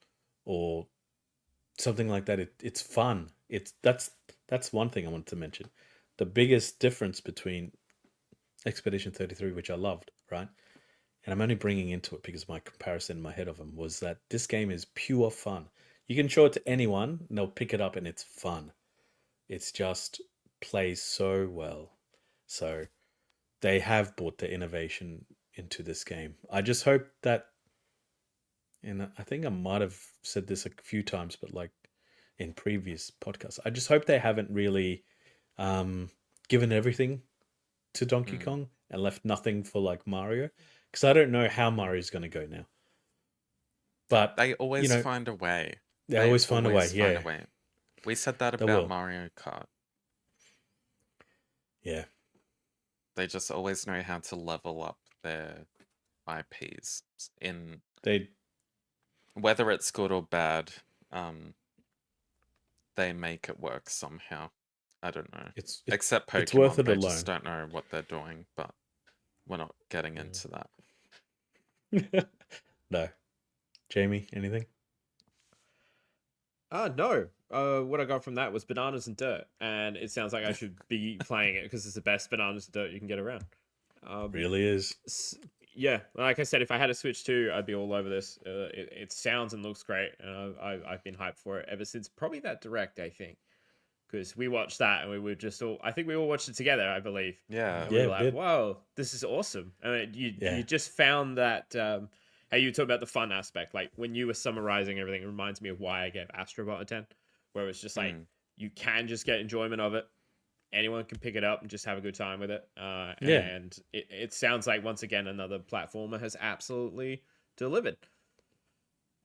something like that. It's fun. It's that's one thing I wanted to mention. The biggest difference between Expedition 33, which I loved, right? And I'm only bringing into it because my comparison in my head of them was that this game is pure fun. You can show it to anyone and they'll pick it up and it's fun. It's just plays so well. So they have brought the innovation into this game. I just hope that, and I think I might have said this a few times, but like in previous podcasts, I just hope they haven't really given everything to Donkey Mm. Kong and left nothing for like Mario, because I don't know how Mario's going to go now. But They you always know, find a way. they They always find a way. always find a Yeah, way. We said that they about will. Mario Kart. Yeah, They just always know how to level up their IPs in they. whether it's good or bad. They make it work somehow. I don't know. Except It's worth Pokemon, it they just alone. don't know what they're doing, but we're not getting into that. No, Jamie, anything? No. What I got from that was bananas and dirt, and it sounds like I should be playing it because it's the best bananas and dirt you can get around. Really is. Yeah, like I said, if I had a Switch 2, I'd be all over this. It sounds and looks great, and I've been hyped for it ever since probably that direct, I think, because we watched that and we were just all. I think we all watched it together, I believe. Yeah. And we Yeah, were we like, did. "Wow, this is awesome!" I mean, you Yeah. just found that how you talk about the fun aspect. Like when you were summarizing everything, it reminds me of why I gave Astrobot a 10, where it's just like Mm. you can just get enjoyment of it. Anyone can pick it up and just have a good time with it. Yeah. And it sounds like once again another platformer has absolutely delivered.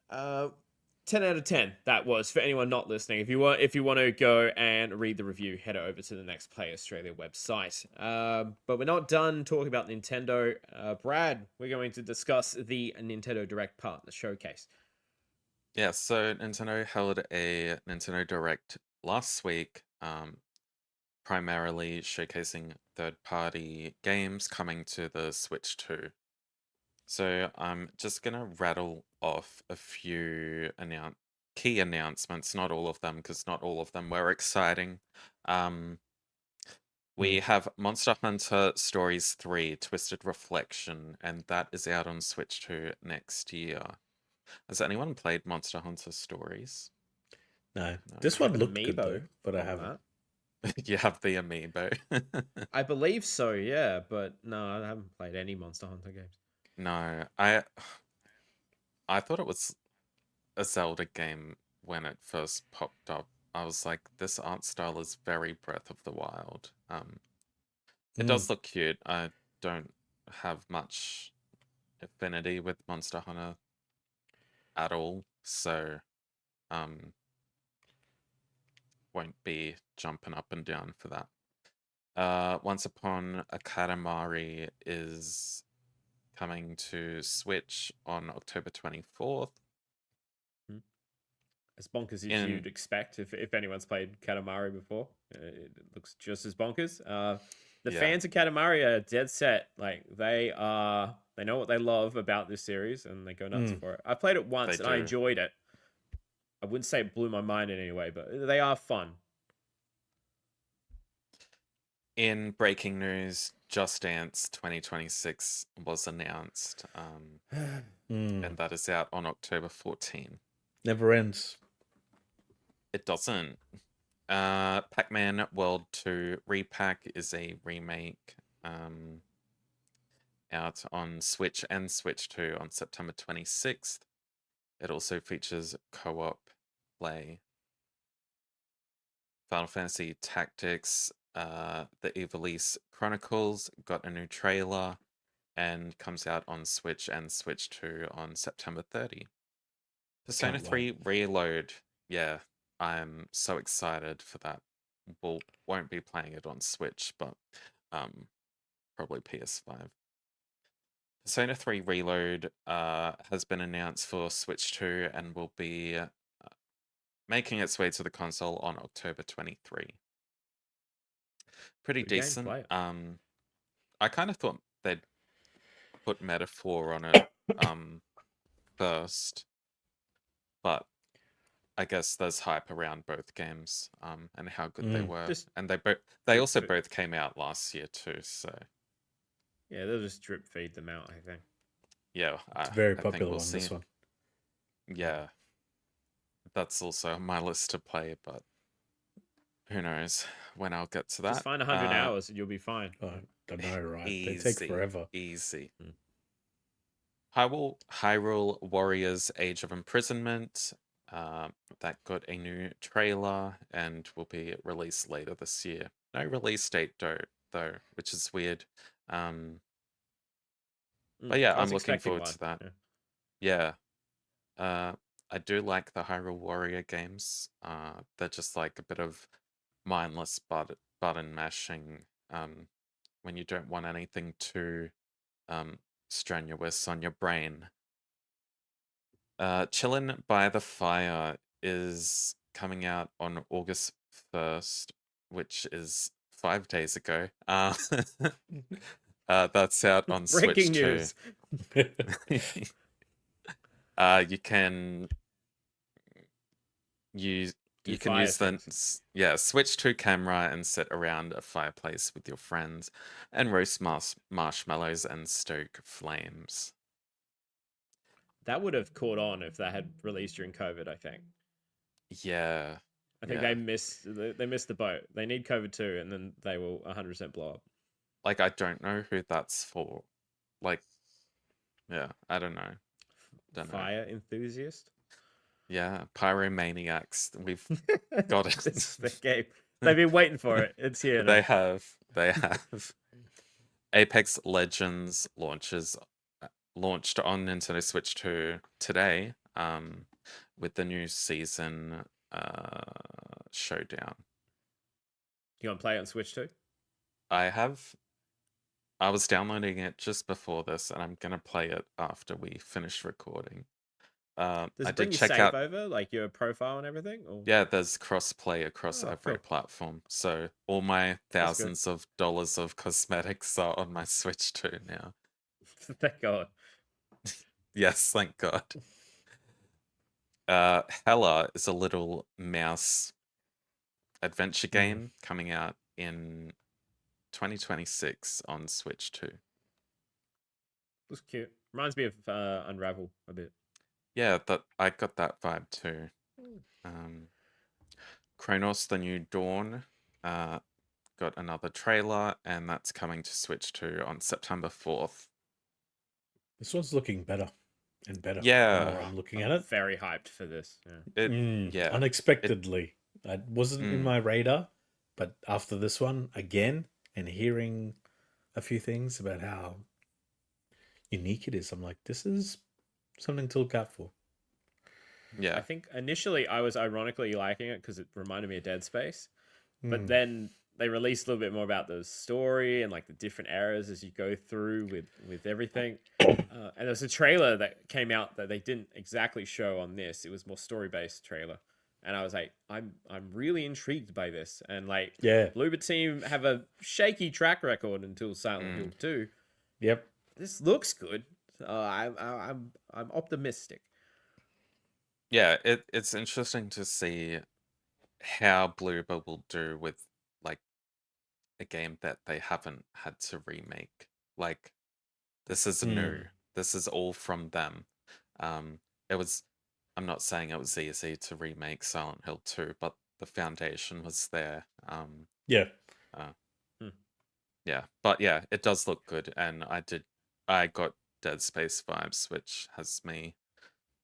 10 out of 10 that was for anyone not listening. If you want to go and read the review, head over to the NextPlay Australia website. But we're not done talking about Nintendo. Brad, we're going to discuss the Nintendo Direct Partner Showcase. Yeah, so Nintendo held a Nintendo Direct last week, primarily showcasing third-party games coming to the Switch 2. So I'm just gonna rattle off a few key announcements, not all of them, because not all of them were exciting. We have Monster Hunter Stories 3 Twisted Reflection, and that is out on Switch 2 next year. Has anyone played Monster Hunter Stories? No. No. This I have one an looked good though, amiibo but I on haven't. that. You have the amiibo. I believe so, yeah, but no, I haven't played any Monster Hunter games. No, I thought it was a Zelda game when it first popped up. I was like, this art style is very Breath of the Wild. It does look cute. I don't have much affinity with Monster Hunter at all, so won't be jumping up and down for that. Once Upon a Katamari is coming to Switch on October 24th. As bonkers as you'd expect if anyone's played Katamari before. It looks just as bonkers. The Yeah. fans of Katamari are dead set. Like they know what they love about this series and they go nuts for it. I played it once They and I do. enjoyed it. I wouldn't say it blew my mind in any way, but they are fun. In breaking news, Just Dance 2026 was announced, and that is out on October 14. Never ends. It doesn't. Pac-Man World 2 Repack is a remake out on Switch and Switch 2 on September 26th. It also features co-op play. Final Fantasy Tactics, the Ivalice Chronicles got a new trailer and comes out on Switch and Switch 2 on September 30. Persona Can't 3 wait. Reload. Yeah, I'm so excited for that. Won't be playing it on Switch, but probably PS5. Persona 3 Reload has been announced for Switch 2 and will be making its way to the console on October 23. Pretty Good game, decent. play it. I kind of thought they'd put Metaphor on it first, but I guess there's hype around both games and how good they were. Just And they drip also feed. both came out last year too, so Yeah, they'll just drip feed them out, I think. yeah, It's a very I think popular we'll one, see. this one. Yeah. That's also on my list to play, but who knows when I'll get to that. Just find 100 hours and you'll be fine. Oh, I know, right? Easy, They take forever. Easy. Hyrule Warriors Age of Imprisonment. That got a new trailer and will be released later this year. No release date though, which is weird. But yeah, I'm looking forward to that. Yeah. I do like the Hyrule Warrior games. They're just like a bit of mindless button mashing when you don't want anything too strenuous on your brain. Chillin' by the Fire is coming out on August 1st, which is 5 days ago. That's out on Breaking Switch news. 2. You can use the Switch 2 camera and sit around a fireplace with your friends and roast marshmallows and stoke flames. That would have caught on if that had released during COVID, I think. Yeah. I think they missed the boat. They need COVID too, and then they will 100% blow up. Like, I don't know who that's for. Like, yeah, I don't know. Fire enthusiast? Yeah, pyromaniacs. We've got it. This is the game. They've been waiting for it. It's here now. They have. Apex Legends launched on Nintendo Switch 2 today, with the new season showdown. You want to play it on Switch too? I was downloading it just before this, and I'm gonna play it after we finish recording. Does I it bring did your check save out. over, like your profile and everything? Or Yeah, there's cross-play across oh, every cool. platform. So all my That's good. thousands of dollars of cosmetics are on my Switch 2 now. Thank God. Yes, thank God. Hella is a little mouse adventure game coming out in 2026 on Switch 2. Looks cute. Reminds me of Unravel a bit. Yeah, that I got that vibe too. Mm. Kronos: The New Dawn got another trailer, and that's coming to Switch 2 on September 4th. This one's looking better and better the more Yeah, I'm looking I'm at it. very hyped for this. Yeah. yeah. Unexpectedly. It wasn't in Mm. my radar, but after this one again and hearing a few things about how unique it is, I'm like, this is something to look out for. Yeah. I think initially I was ironically liking it because it reminded me of Dead Space, but Mm. then they released a little bit more about the story and like the different eras as you go through with everything. And there's a trailer that came out that they didn't exactly show on this. It was more story based trailer, and I was like, I'm really intrigued by this. And like, Yeah. Bloober Team have a shaky track record until Silent Hill 2. Yep. This looks good. I'm optimistic. Yeah, it's interesting to see how Bloober will do with like a game that they haven't had to remake. Like this is new. This is all from them. It was I'm not saying it was easy to remake Silent Hill 2, but the foundation was there. Yeah. Hmm. Yeah, but yeah, it does look good, and I got Dead Space vibes, which has me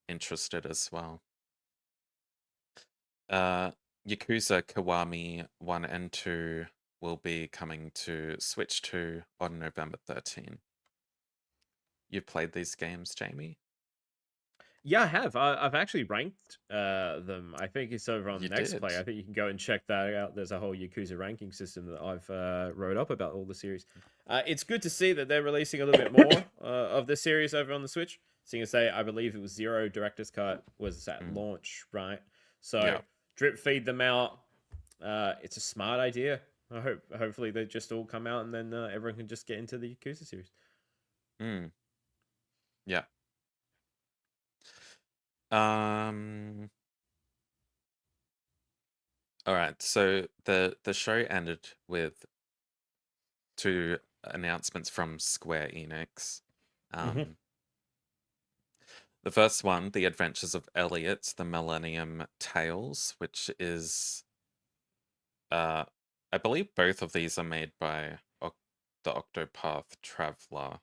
interested as well. Yakuza Kiwami 1 and 2 will be coming to Switch 2 on November 13. You've played these games, Jamie? Yeah, I have. I've actually ranked them. I think it's over on You NextPlay. did. I think you can go and check that out. There's a whole Yakuza ranking system that I've wrote up about all the series. It's good to see that they're releasing a little bit more of the series over on the Switch. Seeing as I believe it was Zero Director's Cut was at launch, right? So Yeah. drip feed them out. It's a smart idea. Hopefully they just all come out and then everyone can just get into the Yakuza series. Yeah. All right. So the show ended with two announcements from Square Enix. The first one, The Adventures of Elliot, The Millennium Tales, which is I believe both of these are made by the Octopath Traveler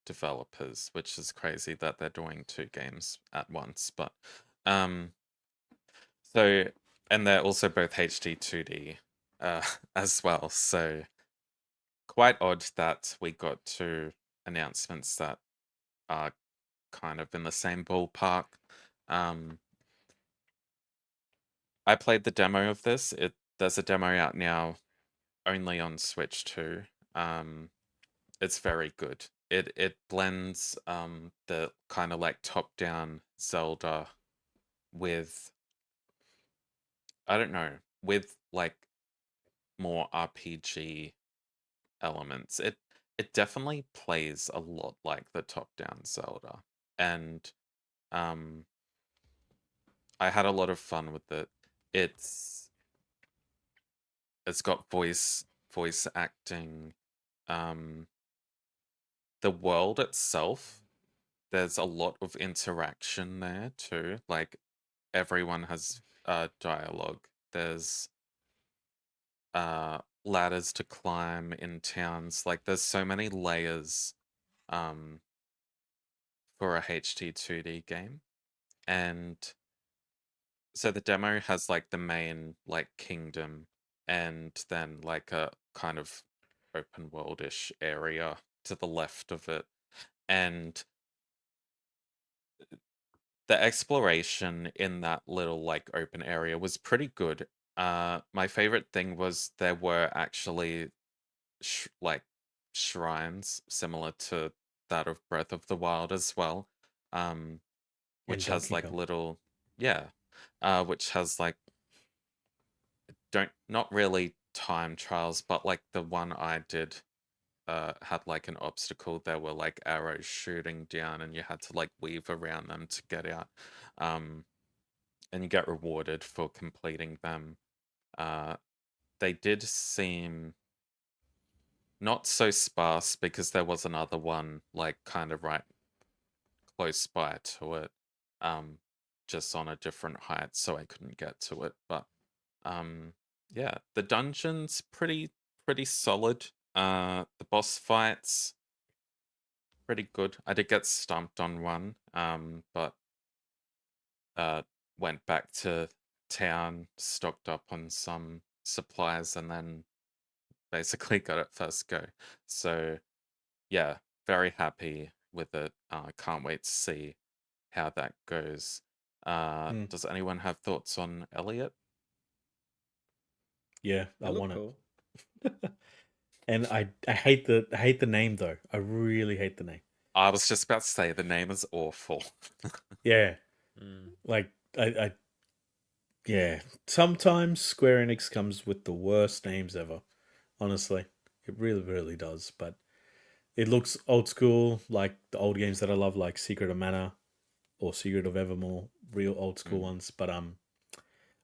developers, which is crazy that they're doing two games at once. But so and they're also both HD 2D as well. So quite odd that we got two announcements that are kind of in the same ballpark. I played the demo of this. There's a demo out now only on Switch 2. It's very good. It blends the kind of like top-down Zelda with I don't know, with like more RPG elements. It definitely plays a lot like the top-down Zelda. And I had a lot of fun with it. It's got voice acting. The world itself, there's a lot of interaction there too. Like everyone has dialogue. There's ladders to climb in towns. Like there's so many layers for a HT 2D game. And so the demo has like the main like kingdom and then like a kind of open worldish area to the left of it. And the exploration in that little like open area was pretty good. My favorite thing was there were actually like shrines similar to that of Breath of the Wild as well. And which has Donkey like Kong. little, yeah, which has like not really time trials, but like the one I did had like an obstacle. There were like arrows shooting down, and you had to like weave around them to get out. And you get rewarded for completing them. They did seem not so sparse because there was another one like kind of right close by to it, um, just on a different height, so I couldn't get to it. But yeah, the dungeon's pretty solid. The boss fights pretty good. I did get stumped on one, but uh, went back to town, stocked up on some supplies, and then basically got it first go. So yeah, very happy with it. Can't wait to see how that goes. Mm. Does anyone have thoughts on Elliot? Yeah, I It looked want cool. it. And I hate the name though. I really hate the name. I was just about to say the name is awful. Yeah, Mm. like I yeah. Sometimes Square Enix comes with the worst names ever. Honestly, it really does. But it looks old school, like the old games that I love, like Secret of Mana or Secret of Evermore, real old school Mm, ones. But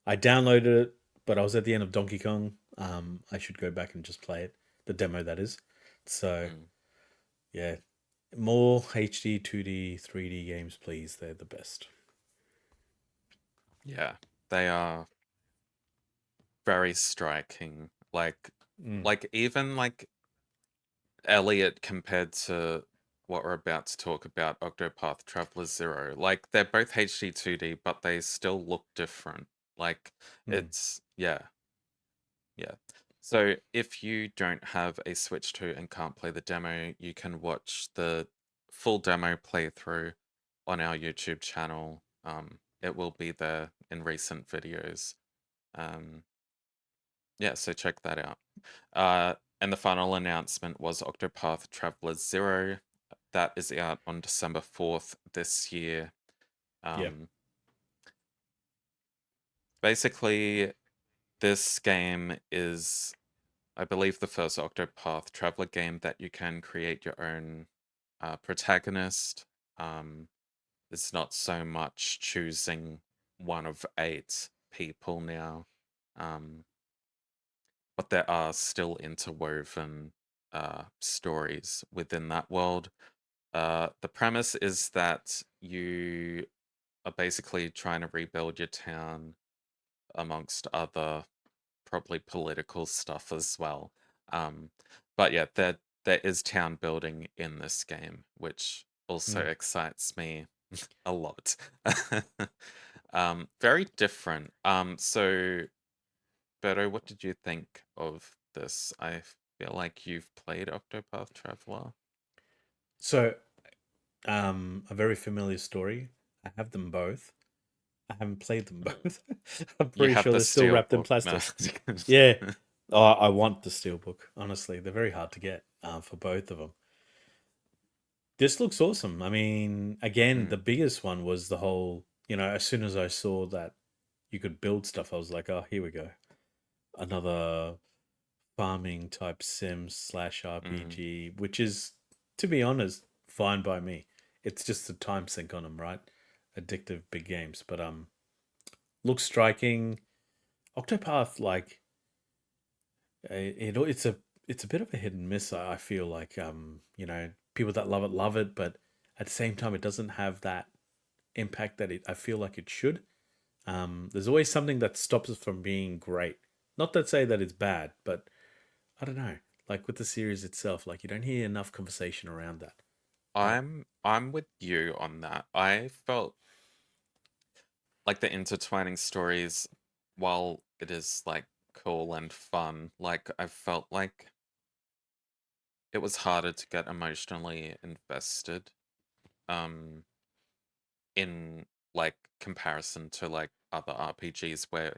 I downloaded it, but I was at the end of Donkey Kong. I should go back and just play it, the demo that is. So mm. yeah, more HD, 2D, 3D games, please. They're the best. Yeah, they are very striking. Mm, Like even like Elliot compared to what we're about to talk about, Octopath Traveler 0. Like they're both HD 2D, but they still look different. Like mm, it's yeah, yeah. So if you don't have a Switch 2 and can't play the demo, you can watch the full demo playthrough on our YouTube channel. It will be there in recent videos. Um, yeah, so check that out. And the final announcement was Octopath Traveler 0. That is out on December 4th this year. yeah. Um, Basically, this game is, I believe, the first Octopath Traveler game that you can create your own protagonist. Um, it's not so much choosing one of 8 people now. Um, but there are still interwoven stories within that world. The premise is that you are basically trying to rebuild your town amongst other probably political stuff as well. Um, but yeah, there is town building in this game, which also Mm. excites me a lot. Very different. So Beto, what did you think of this? I feel like you've played Octopath Traveler. So, a very familiar story. I have them both. I haven't played them Mm. both. I'm You pretty have sure the they're still steel wrapped in book. No. plastic. Yeah. Oh, I want the steelbook. Honestly, they're very hard to get for both of them. This looks awesome. I mean, again, the Mm, biggest one was the whole. As soon as I saw that you could build stuff, I was like, oh, here we go, another farming type sim slash mm. RPG, which is, to be honest, fine by me. It's just the time sink on them, right? Addictive big games, but looks striking. Octopath, like it's a bit of a hit and miss. I feel like people that love it, but at the same time, it doesn't have that impact that I feel like it should. There's always something that stops it from being great. Not to say that it's bad, but I don't know. Like with the series itself, like you don't hear enough conversation around that. But I'm with you on that. I felt like the intertwining stories, while it is like cool and fun, like I felt like it was harder to get emotionally invested. Um, in like comparison to like other RPGs where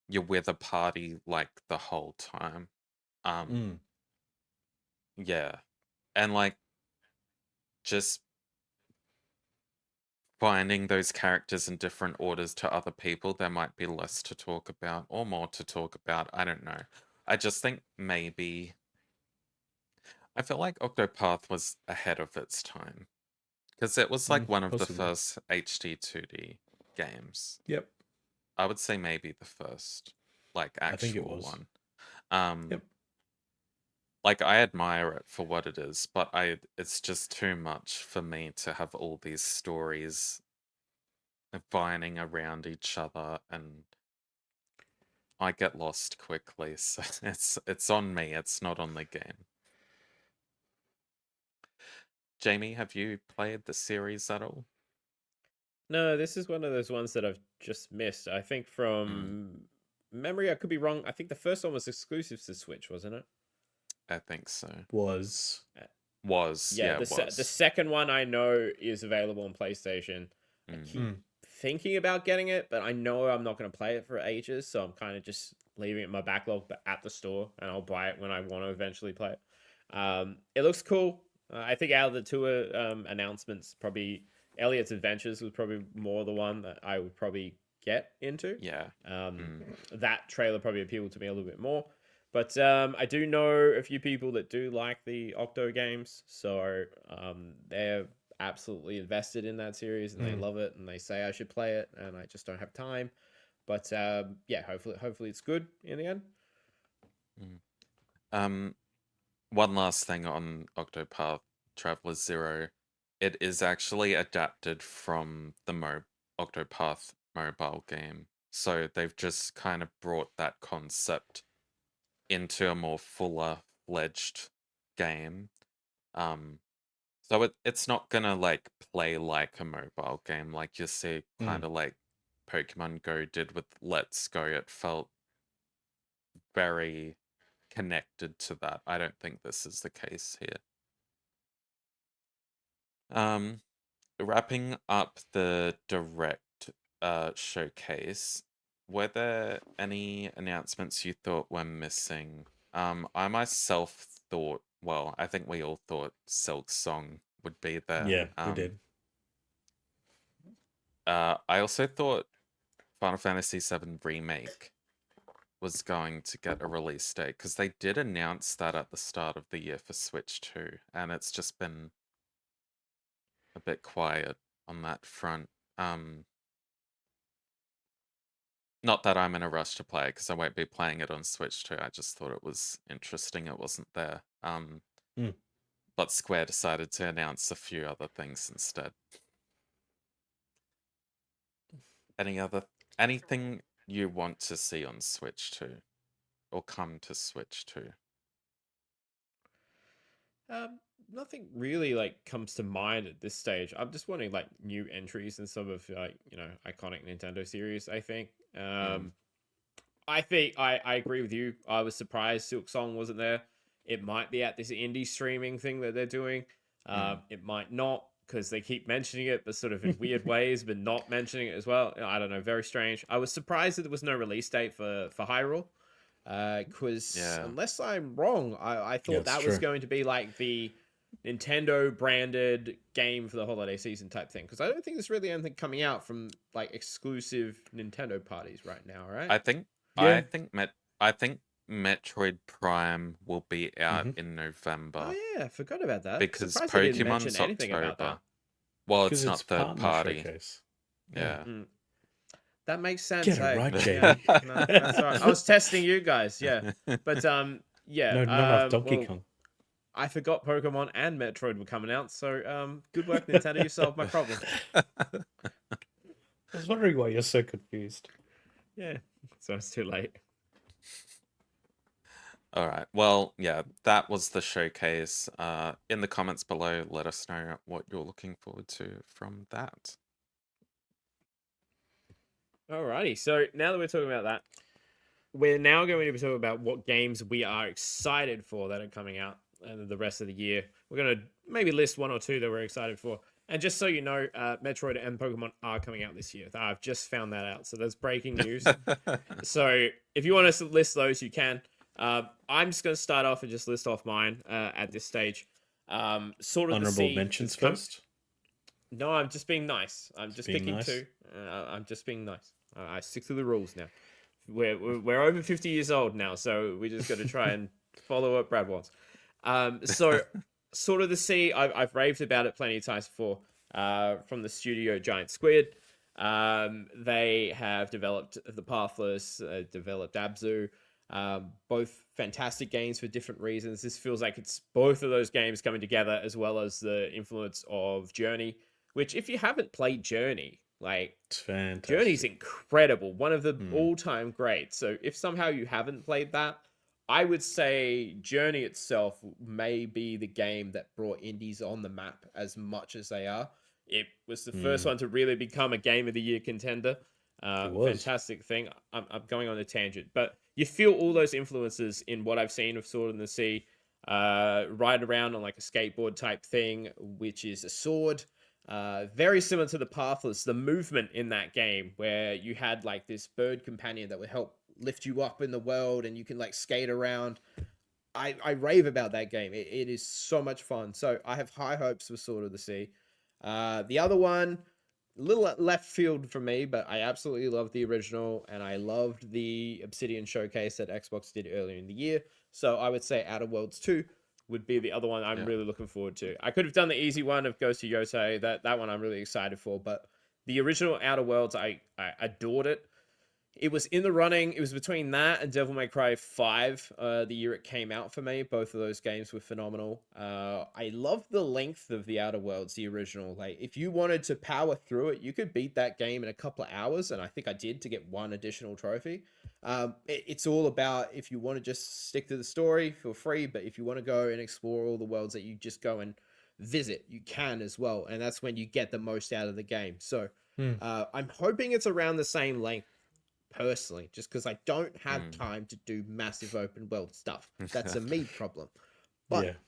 you're with a party like the whole time. Um, mm, yeah. And like just binding those characters in different orders to other people, there might be less to talk about or more to talk about. I don't know. I just think maybe I feel like Octopath was ahead of its time because it was like one of the Possibly. first HD 2D games. Yep. I would say maybe the first, like, I think it actual was. one. Yep. Like, I admire it for what it is, but it's just too much for me to have all these stories vining around each other, and I get lost quickly. So it's on me. It's not on the game. Jamie, have you played the series at all? No, this is one of those ones that I've just missed. I think from memory, I could be wrong. I think the first one was exclusive to Switch, wasn't it? I think so. Was. Yeah, it the was. second one I know is available on PlayStation. I Mm. keep thinking about getting it, but I know I'm not going to play it for ages, so I'm kind of just leaving it in my backlog, but at the store, and I'll buy it when I want to eventually play it. It looks cool. I think out of the two announcements, probably Elliot's Adventures was probably more the one that I would probably get into. Yeah. That trailer probably appealed to me a little bit more. But I do know a few people that do like the Octo games, so they're absolutely invested in that series and they love it and they say I should play it, and I just don't have time. But yeah, hopefully it's good in the end. One last thing on Octopath Traveler Zero. It is actually adapted from the Octopath mobile game. So they've just kind of brought that concept into a more fuller-fledged game. So it's not gonna like play like a mobile game, like you see, kind of like Pokemon Go did with Let's Go. It felt very connected to that. I don't think this is the case here. Wrapping up the direct showcase, were there any announcements you thought were missing? I myself thought, well, I think we all thought Silk Song would be there. Yeah, we did. I also thought Final Fantasy VII Remake was going to get a release date because they did announce that at the start of the year for Switch 2, and it's just been a bit quiet on that front. Not that I'm in a rush to play it because I won't be playing it on Switch 2. I just thought it was interesting it wasn't there. But Square decided to announce a few other things instead. Anything you want to see on Switch 2 or come to Switch 2? Nothing really like comes to mind at this stage. I'm just wanting like new entries in some of like iconic Nintendo series. I think. I think I agree with you. I was surprised Silk Song wasn't there. It might be at this indie streaming thing that they're doing. It might not because they keep mentioning it, but sort of in weird ways, but not mentioning it as well. I don't know. Very strange. I was surprised that there was no release date for Hyrule. Because unless I'm wrong, I thought that was going to be like the Nintendo branded game for the holiday season type thing. Because I don't think there's really anything coming out from like exclusive Nintendo parties right now, right? I think Metroid Prime will be out in November. Oh yeah, I forgot about that. Because Surprised they didn't Pokemon's mention anything about that. October. Well, it's Because not third partner party. showcase. Yeah. That makes sense. Get it hey? right, Jamie. No, that's all right. I was testing you guys, yeah. But yeah. No, not enough Donkey Kong. I forgot Pokemon and Metroid were coming out, so good work, Nintendo. You solved my problem. I was wondering why you're so confused. Yeah, so it's too late. All right. Well, yeah, that was the showcase. In the comments below, let us know what you're looking forward to from that. Alrighty, so now that we're talking about that, we're now going to be talking about what games we are excited for that are coming out and the rest of the year. We're going to maybe list one or two that we're excited for. And just so you know, Metroid and Pokemon are coming out this year. I've just found that out. So that's breaking news. So if you want us to list those, you can. I'm just going to start off and just list off mine at this stage. Sort of Honorable mentions first? No, I'm just being nice. I'm just being picking nice? two. I'm just being nice. I stick to the rules now. We're over 50 years old now, so we just got to try and follow what Brad wants. So sort of the sea, I've raved about it plenty of times before. From the studio Giant Squid, they have developed The Pathless, developed Abzu. Both fantastic games for different reasons. This feels like it's both of those games coming together, as well as the influence of Journey. Which, if you haven't played Journey, like It's fantastic. Journey's incredible, one of the Mm. all-time greats. So if somehow you haven't played that, I would say Journey itself may be the game that brought indies on the map as much as they are. It was the first one to really become a Game of the Year contender. It was. Fantastic thing. I'm going on a tangent, but you feel all those influences in what I've seen of Sword in the Sea. Ride around on like a skateboard type thing, which is a sword. Very similar to The Pathless, the movement in that game where you had like this bird companion that would help lift you up in the world and you can like skate around. I rave about that game. It is so much fun. So I have high hopes for Sword of the Sea. The other one, a little left field for me, but I absolutely loved the original and I loved the Obsidian showcase that Xbox did earlier in the year. So I would say Outer Worlds 2 would be the other one I'm Yeah. really looking forward to. I could have done the easy one of Ghost of Yotei. That one I'm really excited for, but the original Outer Worlds, I adored it. It was in the running. It was between that and Devil May Cry 5, the year it came out for me. Both of those games were phenomenal. I love the length of the Outer Worlds, the original. Like, if you wanted to power through it, you could beat that game in a couple of hours, and I think I did to get one additional trophy. It's all about, if you want to just stick to the story, feel free, but if you want to go and explore all the worlds that you just go and visit, you can as well, and that's when you get the most out of the game. So I'm hoping it's around the same length, personally, just because I don't have time to do massive open world stuff. That's a me problem. But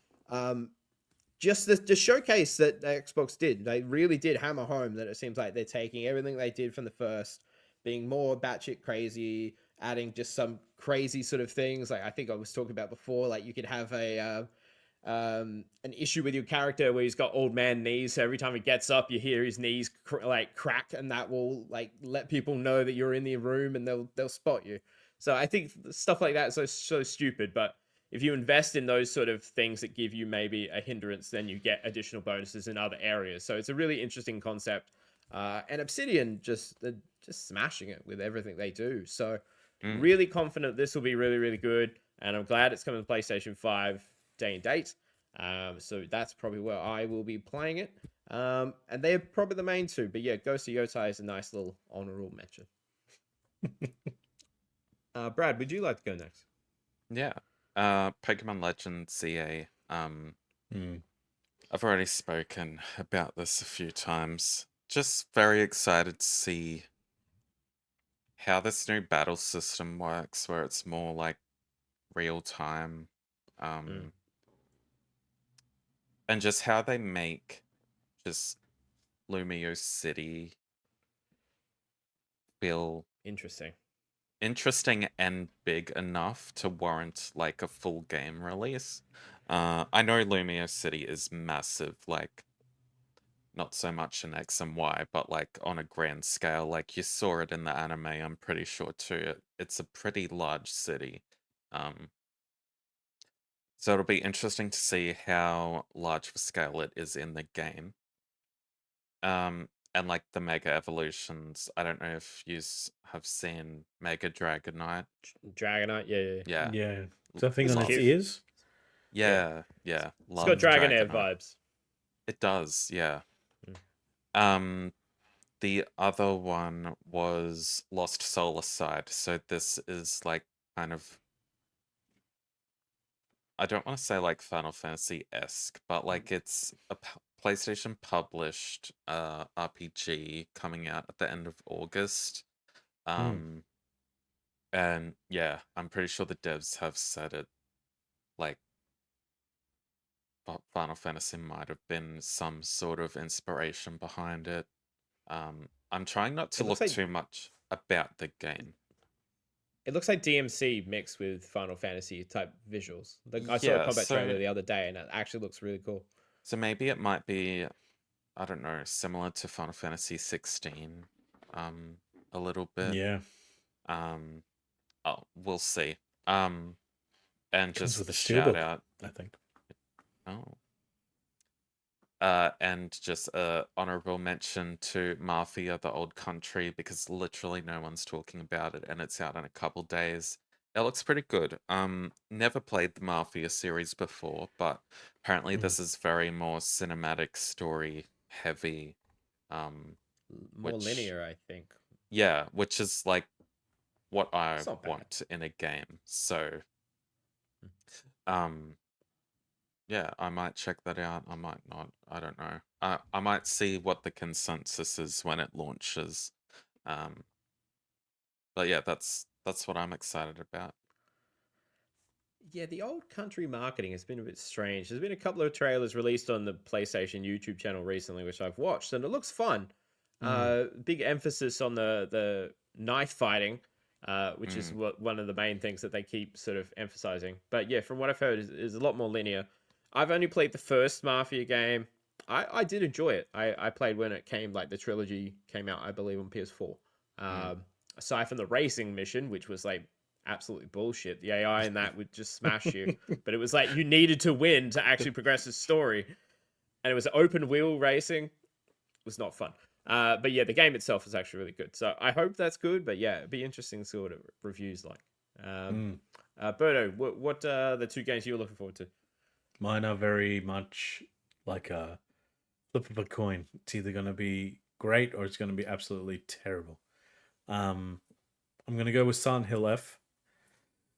just the showcase that Xbox did, they really did hammer home that it seems like they're taking everything they did from the first, being more batshit crazy, adding just some crazy sort of things. Like I think I was talking about before, like you could have an issue with your character where he's got old man knees, so every time he gets up you hear his knees crack, and that will like let people know that you're in the room and they'll spot you. So I think stuff like that is so stupid, but if you invest in those sort of things that give you maybe a hindrance, then you get additional bonuses in other areas. So it's a really interesting concept, and Obsidian just smashing it with everything they do. So really confident this will be really, really good, and I'm glad it's coming to PlayStation 5 day and date. So that's probably where I will be playing it. And they're probably the main two. But yeah, Ghost of Yotei is a nice little honorable mention. Brad, would you like to go next? Yeah. Pokemon Legends CA. I've already spoken about this a few times. Just very excited to see how this new battle system works, where it's more like real time. And just how they make just Lumio City feel interesting and big enough to warrant like a full game release. I know Lumio City is massive, like not so much in X and Y, but like on a grand scale, like you saw it in the anime, I'm pretty sure too. It's a pretty large city. So it'll be interesting to see how large of a scale it is in the game. And like the Mega Evolutions, I don't know if you have seen Mega Dragonite. Dragonite, yeah. Yeah. Is that thing on its cute. ears? Yeah. It's Love got Dragonair Dragonite. vibes. It does, yeah. The other one was Lost Solar Side. So this is like kind of, I don't want to say like Final Fantasy-esque, but like it's a PlayStation published RPG coming out at the end of August. And yeah, I'm pretty sure the devs have said it, like Final Fantasy might have been some sort of inspiration behind it. I'm trying not to look too much about the game. It looks like DMC mixed with Final Fantasy type visuals. I saw a combat trailer the other day, and it actually looks really cool. So maybe it might be I don't know, similar to Final Fantasy 16, a little bit. Yeah, Um, oh, we'll see. Um, and comes with just a shout steelbook, out. I think. Oh. And just a honorable mention to Mafia, the Old Country, because literally no one's talking about it, and it's out in a couple days. It looks pretty good. Never played the Mafia series before, but apparently Mm. this is very more cinematic, story heavy. More Which linear, I think. yeah, which is like what I It's not bad. want in a game. So, um, yeah, I might check that out. I might not. I don't know. I might see what the consensus is when it launches. Um, but yeah, that's what I'm excited about. Yeah, the old country marketing has been a bit strange. There's been a couple of trailers released on the PlayStation YouTube channel recently, which I've watched, and it looks fun. Mm. Big emphasis on the knife fighting, which is Mm, one of the main things that they keep sort of emphasizing. But yeah, from what I've heard, is a lot more linear. I've only played the first Mafia game. I did enjoy it. I played when it came, like the trilogy came out, I believe, on PS4. mm. Aside from the racing mission, which was like absolutely bullshit. The AI in that would just smash you. But it was like you needed to win to actually progress the story. And it was open wheel racing. It was not fun. But yeah, the game itself is actually really good. So I hope that's good. But yeah, it'd be interesting to see what reviews like. Mm. Berto, what are the two games you're looking forward to? Mine are very much like a flip of a coin. It's either going to be great or it's going to be absolutely terrible. Um, I'm going to go with Silent Hill F.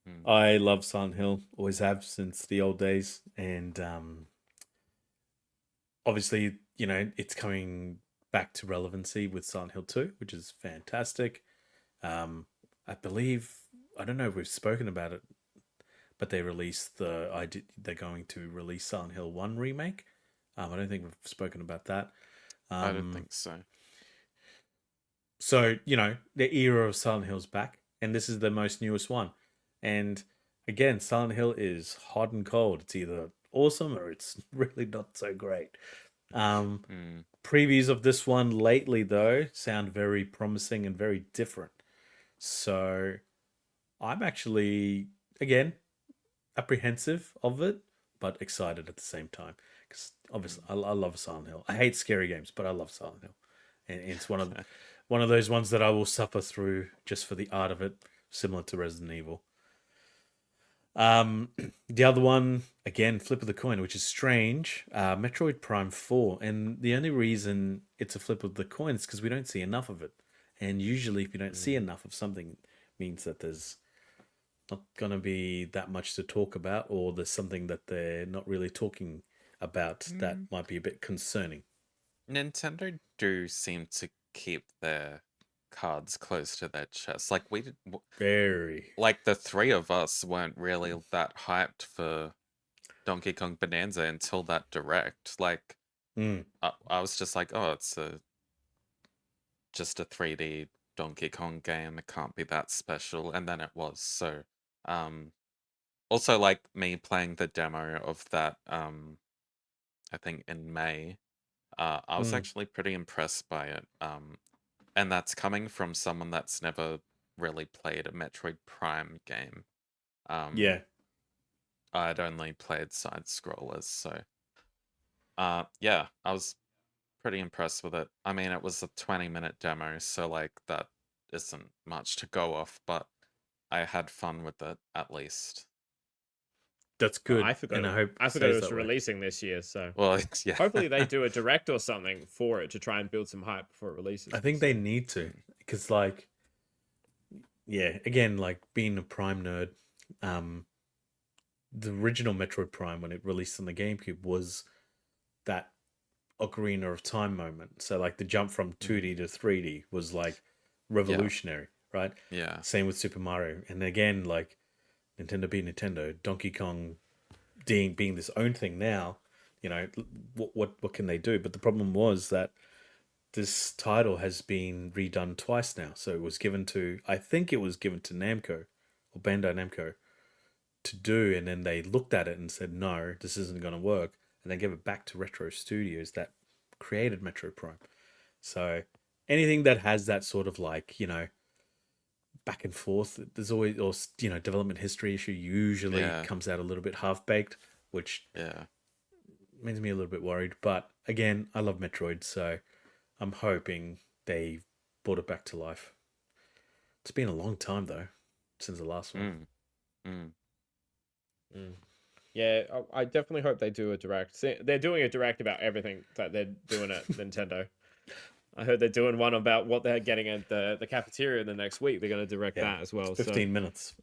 Mm. I love Silent Hill, always have since the old days, and obviously, it's coming back to relevancy with Silent Hill 2, which is fantastic. I believe, I don't know if we've spoken about it, but they're going to release Silent Hill 1 remake. I don't think we've spoken about that. I don't think so. So, the era of Silent Hill's back, and this is the most newest one. And again, Silent Hill is hot and cold. It's either awesome or it's really not so great. Mm. Previews of this one lately, though, sound very promising and very different. So I'm actually, again, apprehensive of it, but excited at the same time. Because obviously, I love Silent Hill. I hate scary games, but I love Silent Hill, and it's one of those ones that I will suffer through just for the art of it, similar to Resident Evil. The other one, again, flip of the coin, which is strange. Metroid Prime 4, and the only reason it's a flip of the coin is because we don't see enough of it. And usually, if you don't see enough of something, it means that there's not going to be that much to talk about, or there's something that they're not really talking about that might be a bit concerning. Nintendo do seem to keep their cards close to their chest. Like we did, Very. like the three of us weren't really that hyped for Donkey Kong Bonanza until that direct. Like Mm. I was just like, oh, it's just a 3D Donkey Kong game. It can't be that special, and then it was. So, also like me playing the demo of that, I think in May. I was Mm. actually pretty impressed by it. And that's coming from someone that's never really played a Metroid Prime game. Yeah. I'd only played side scrollers, so yeah, I was pretty impressed with it. I mean, it was a 20-minute demo, so like that isn't much to go off, but I had fun with it at least. That's Well, good, and I hope it I forgot it stays was that way. releasing this year, so Well, yeah. hopefully they do a direct or something for it to try and build some hype before it releases. I think they need to, because yeah, again, like being a Prime nerd, the original Metroid Prime when it released on the GameCube was that Ocarina of Time moment. So like the jump from 2D to 3D was like revolutionary, right? Yeah. Same with Super Mario, and again, like Nintendo being Nintendo, Donkey Kong being this own thing now. What can they do? But the problem was that this title has been redone twice now. So it was I think it was given to Namco or Bandai Namco to do, and then they looked at it and said, no, this isn't going to work. And they gave it back to Retro Studios that created Metroid Prime. So anything that has that sort of like, back and forth, there's always, or development history issue usually Yeah. comes out a little bit half baked, which Yeah. makes me a little bit worried. But again, I love Metroid, so I'm hoping they brought it back to life. It's been a long time though since the last one. Yeah, I definitely hope they do a direct. They're doing a direct about everything that they're doing at Nintendo. I heard they're doing one about what they're getting at the cafeteria the next week. They're going to direct that as well. It's 15 minutes.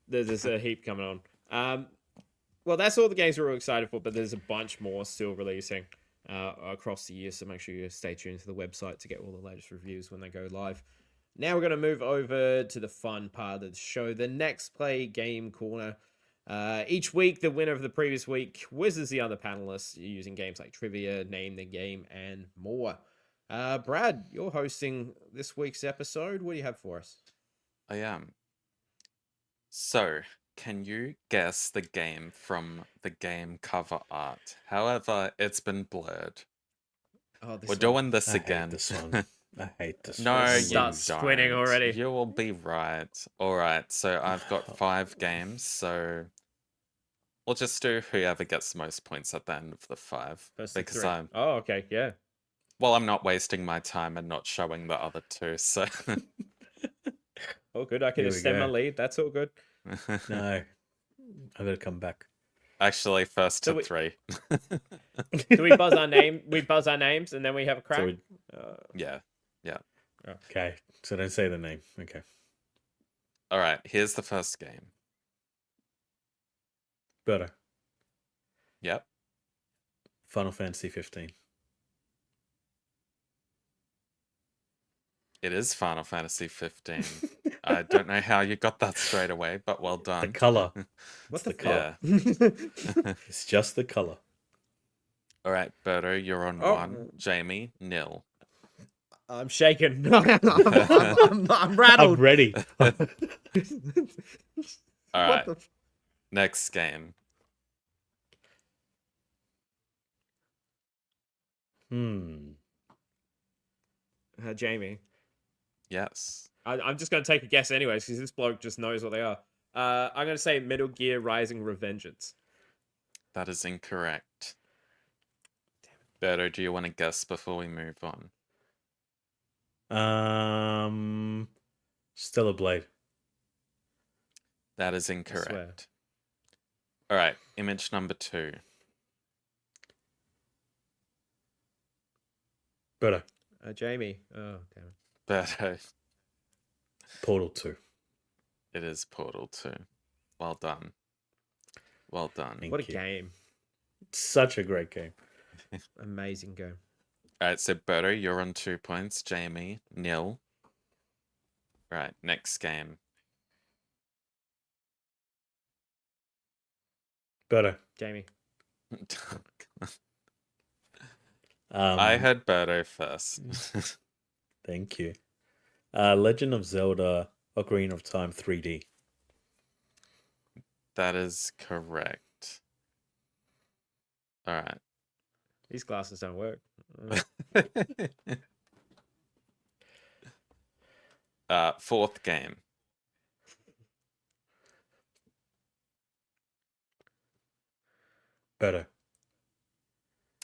There's just a heap coming on. Well, that's all the games we're all excited for, but there's a bunch more still releasing across the year. So make sure you stay tuned to the website to get all the latest reviews when they go live. Now we're going to move over to the fun part of the show, the NextPlay Game Corner. Each week, the winner of the previous week quizzes the other panelists using games like trivia, name the game, and more. Brad, you're hosting this week's episode. What do you have for us? I am. So, can you guess the game from the game cover art? However, it's been blurred. Oh, this We're one. doing this I again. hate this one. I hate this No, one. you Start squinting don't. already. You will be right. All right, so I've got 5 games, so we'll just do whoever gets the most points at the end of the 5. First of Because 3. Oh, okay, yeah. I'm not wasting my time and not showing the other 2, so... Oh, good. I can Here we extend my go. lead. That's all good. No, I gotta come back. Actually, first So to 3. Do we buzz our name? We buzz our names and then we have a crack. So Yeah. okay, so don't say the name. Okay, All right, here's the first game. better. Yep. Final Fantasy 15. It is Final Fantasy 15. I don't know how you got that straight away, but well The done. color. What the the color. Yeah. It's just the color. All right, Berto, you're on Oh. 1. Jamie, 0. I'm shaking. I'm rattled. I'm ready. All What right, the next game. Jamie. Yes. I'm just going to take a guess anyways because this bloke just knows what they are. I'm going to say Metal Gear Rising Revengeance. That is incorrect. Berto, do you want to guess before we move on? Stellar Blade. That is incorrect. All right, image number 2. Better. Jamie. Oh, damn it. Berto, Portal 2. it is Portal 2. Well done. Well done. Thank What a you. game. Such a great game. Amazing game. All right, so Berto, you're on 2 points. Jamie, 0. All right, next game. Better. Jamie. I heard Berto first. Thank you. Legend of Zelda Ocarina of Time 3D. That is correct. All right. These glasses don't work. Fourth game. Better.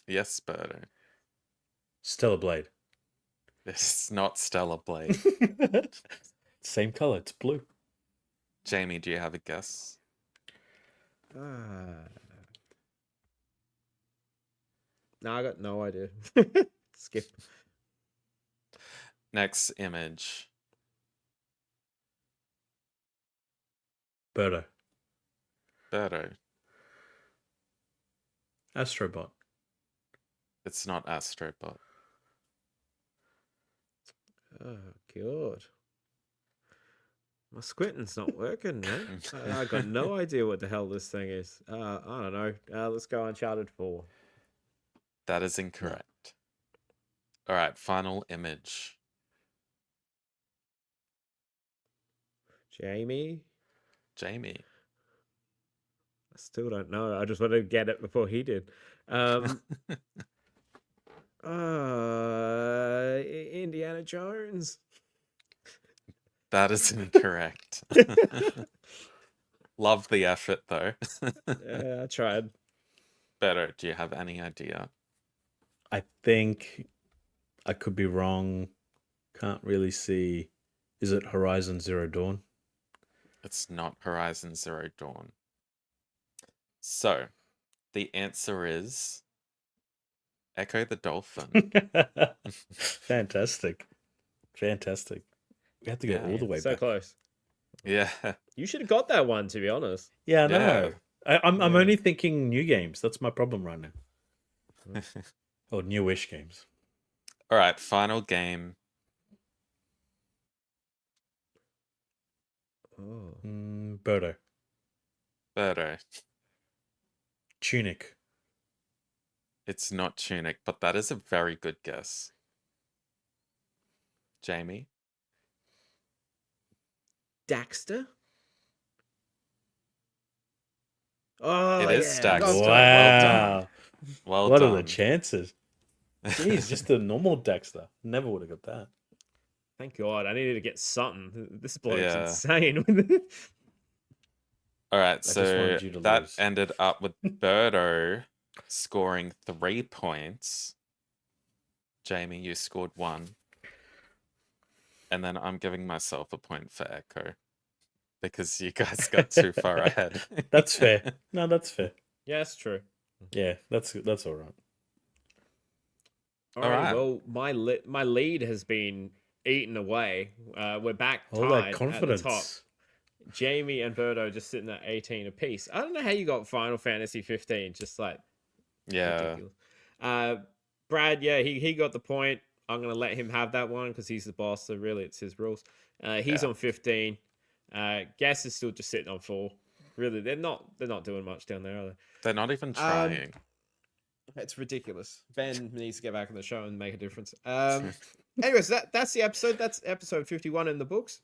Yes, Berto. Stellar Blade. This is not Stellar Blade. Same color. It's blue. Jamie, do you have a guess? No, I got no idea. Skip. Next image. Better. Berto. Astrobot. It's not Astrobot. Oh, God. My squinting's not working, man. I got no idea what the hell this thing is. I don't know. Let's go Uncharted 4. That is incorrect. All right, final image. Jamie? Jamie. I still don't know. I just wanted to get it before he did. Indiana Jones. That is incorrect. Love the effort, though. Yeah, I tried. Better, do you have any idea? I think I could be wrong. Can't really see. Is it Horizon Zero Dawn? It's not Horizon Zero Dawn. So, the answer is Echo the Dolphin. Fantastic. Fantastic. We have to go Yeah. all the way So back. close. Yeah. You should have got that one, to be honest. Yeah, I Yeah. know. I'm Yeah. only thinking new games. That's my problem right now. Or newish games. All right, final game. Oh. Birdo. Birdo. Tunic. It's not Tunic, but that is a very good guess. Jamie? Daxter? Oh, It is yeah. Daxter. Wow. Well What done. are the chances? Jeez, just a normal Dexter. Never would have got that. Thank God. I needed to get something. This bloke's Yeah. insane. All right, just so wanted you to that lose. ended up with Birdo scoring 3 points. Jamie, you scored 1. And then I'm giving myself a point for Echo because you guys got too far ahead. That's fair. No, that's fair. Yeah, that's true. Yeah, that's all right. All All right. right. Well, my lead has been eaten away. We're back All tied that at the top. confidence. Jamie and Birdo just sitting at 18 apiece. I don't know how you got Final Fantasy 15. Just like Yeah. ridiculous. Brad, yeah, he got the point. I'm gonna let him have that one because he's the boss. So really, it's his rules. He's Yeah. on 15. Guess is still just sitting on 4. Really, they're not doing much down there, are they? They're not even trying. It's ridiculous. Ben needs to get back on the show and make a difference. Anyways, that's the episode. That's episode 51 in the books.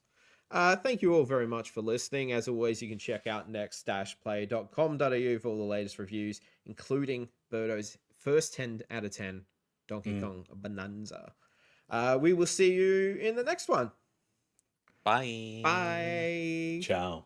Thank you all very much for listening. As always, you can check out next-play.com.au for all the latest reviews, including Birdo's first 10 out of 10 Donkey Kong Bananza. We will see you in the next one. Bye. Bye. Ciao.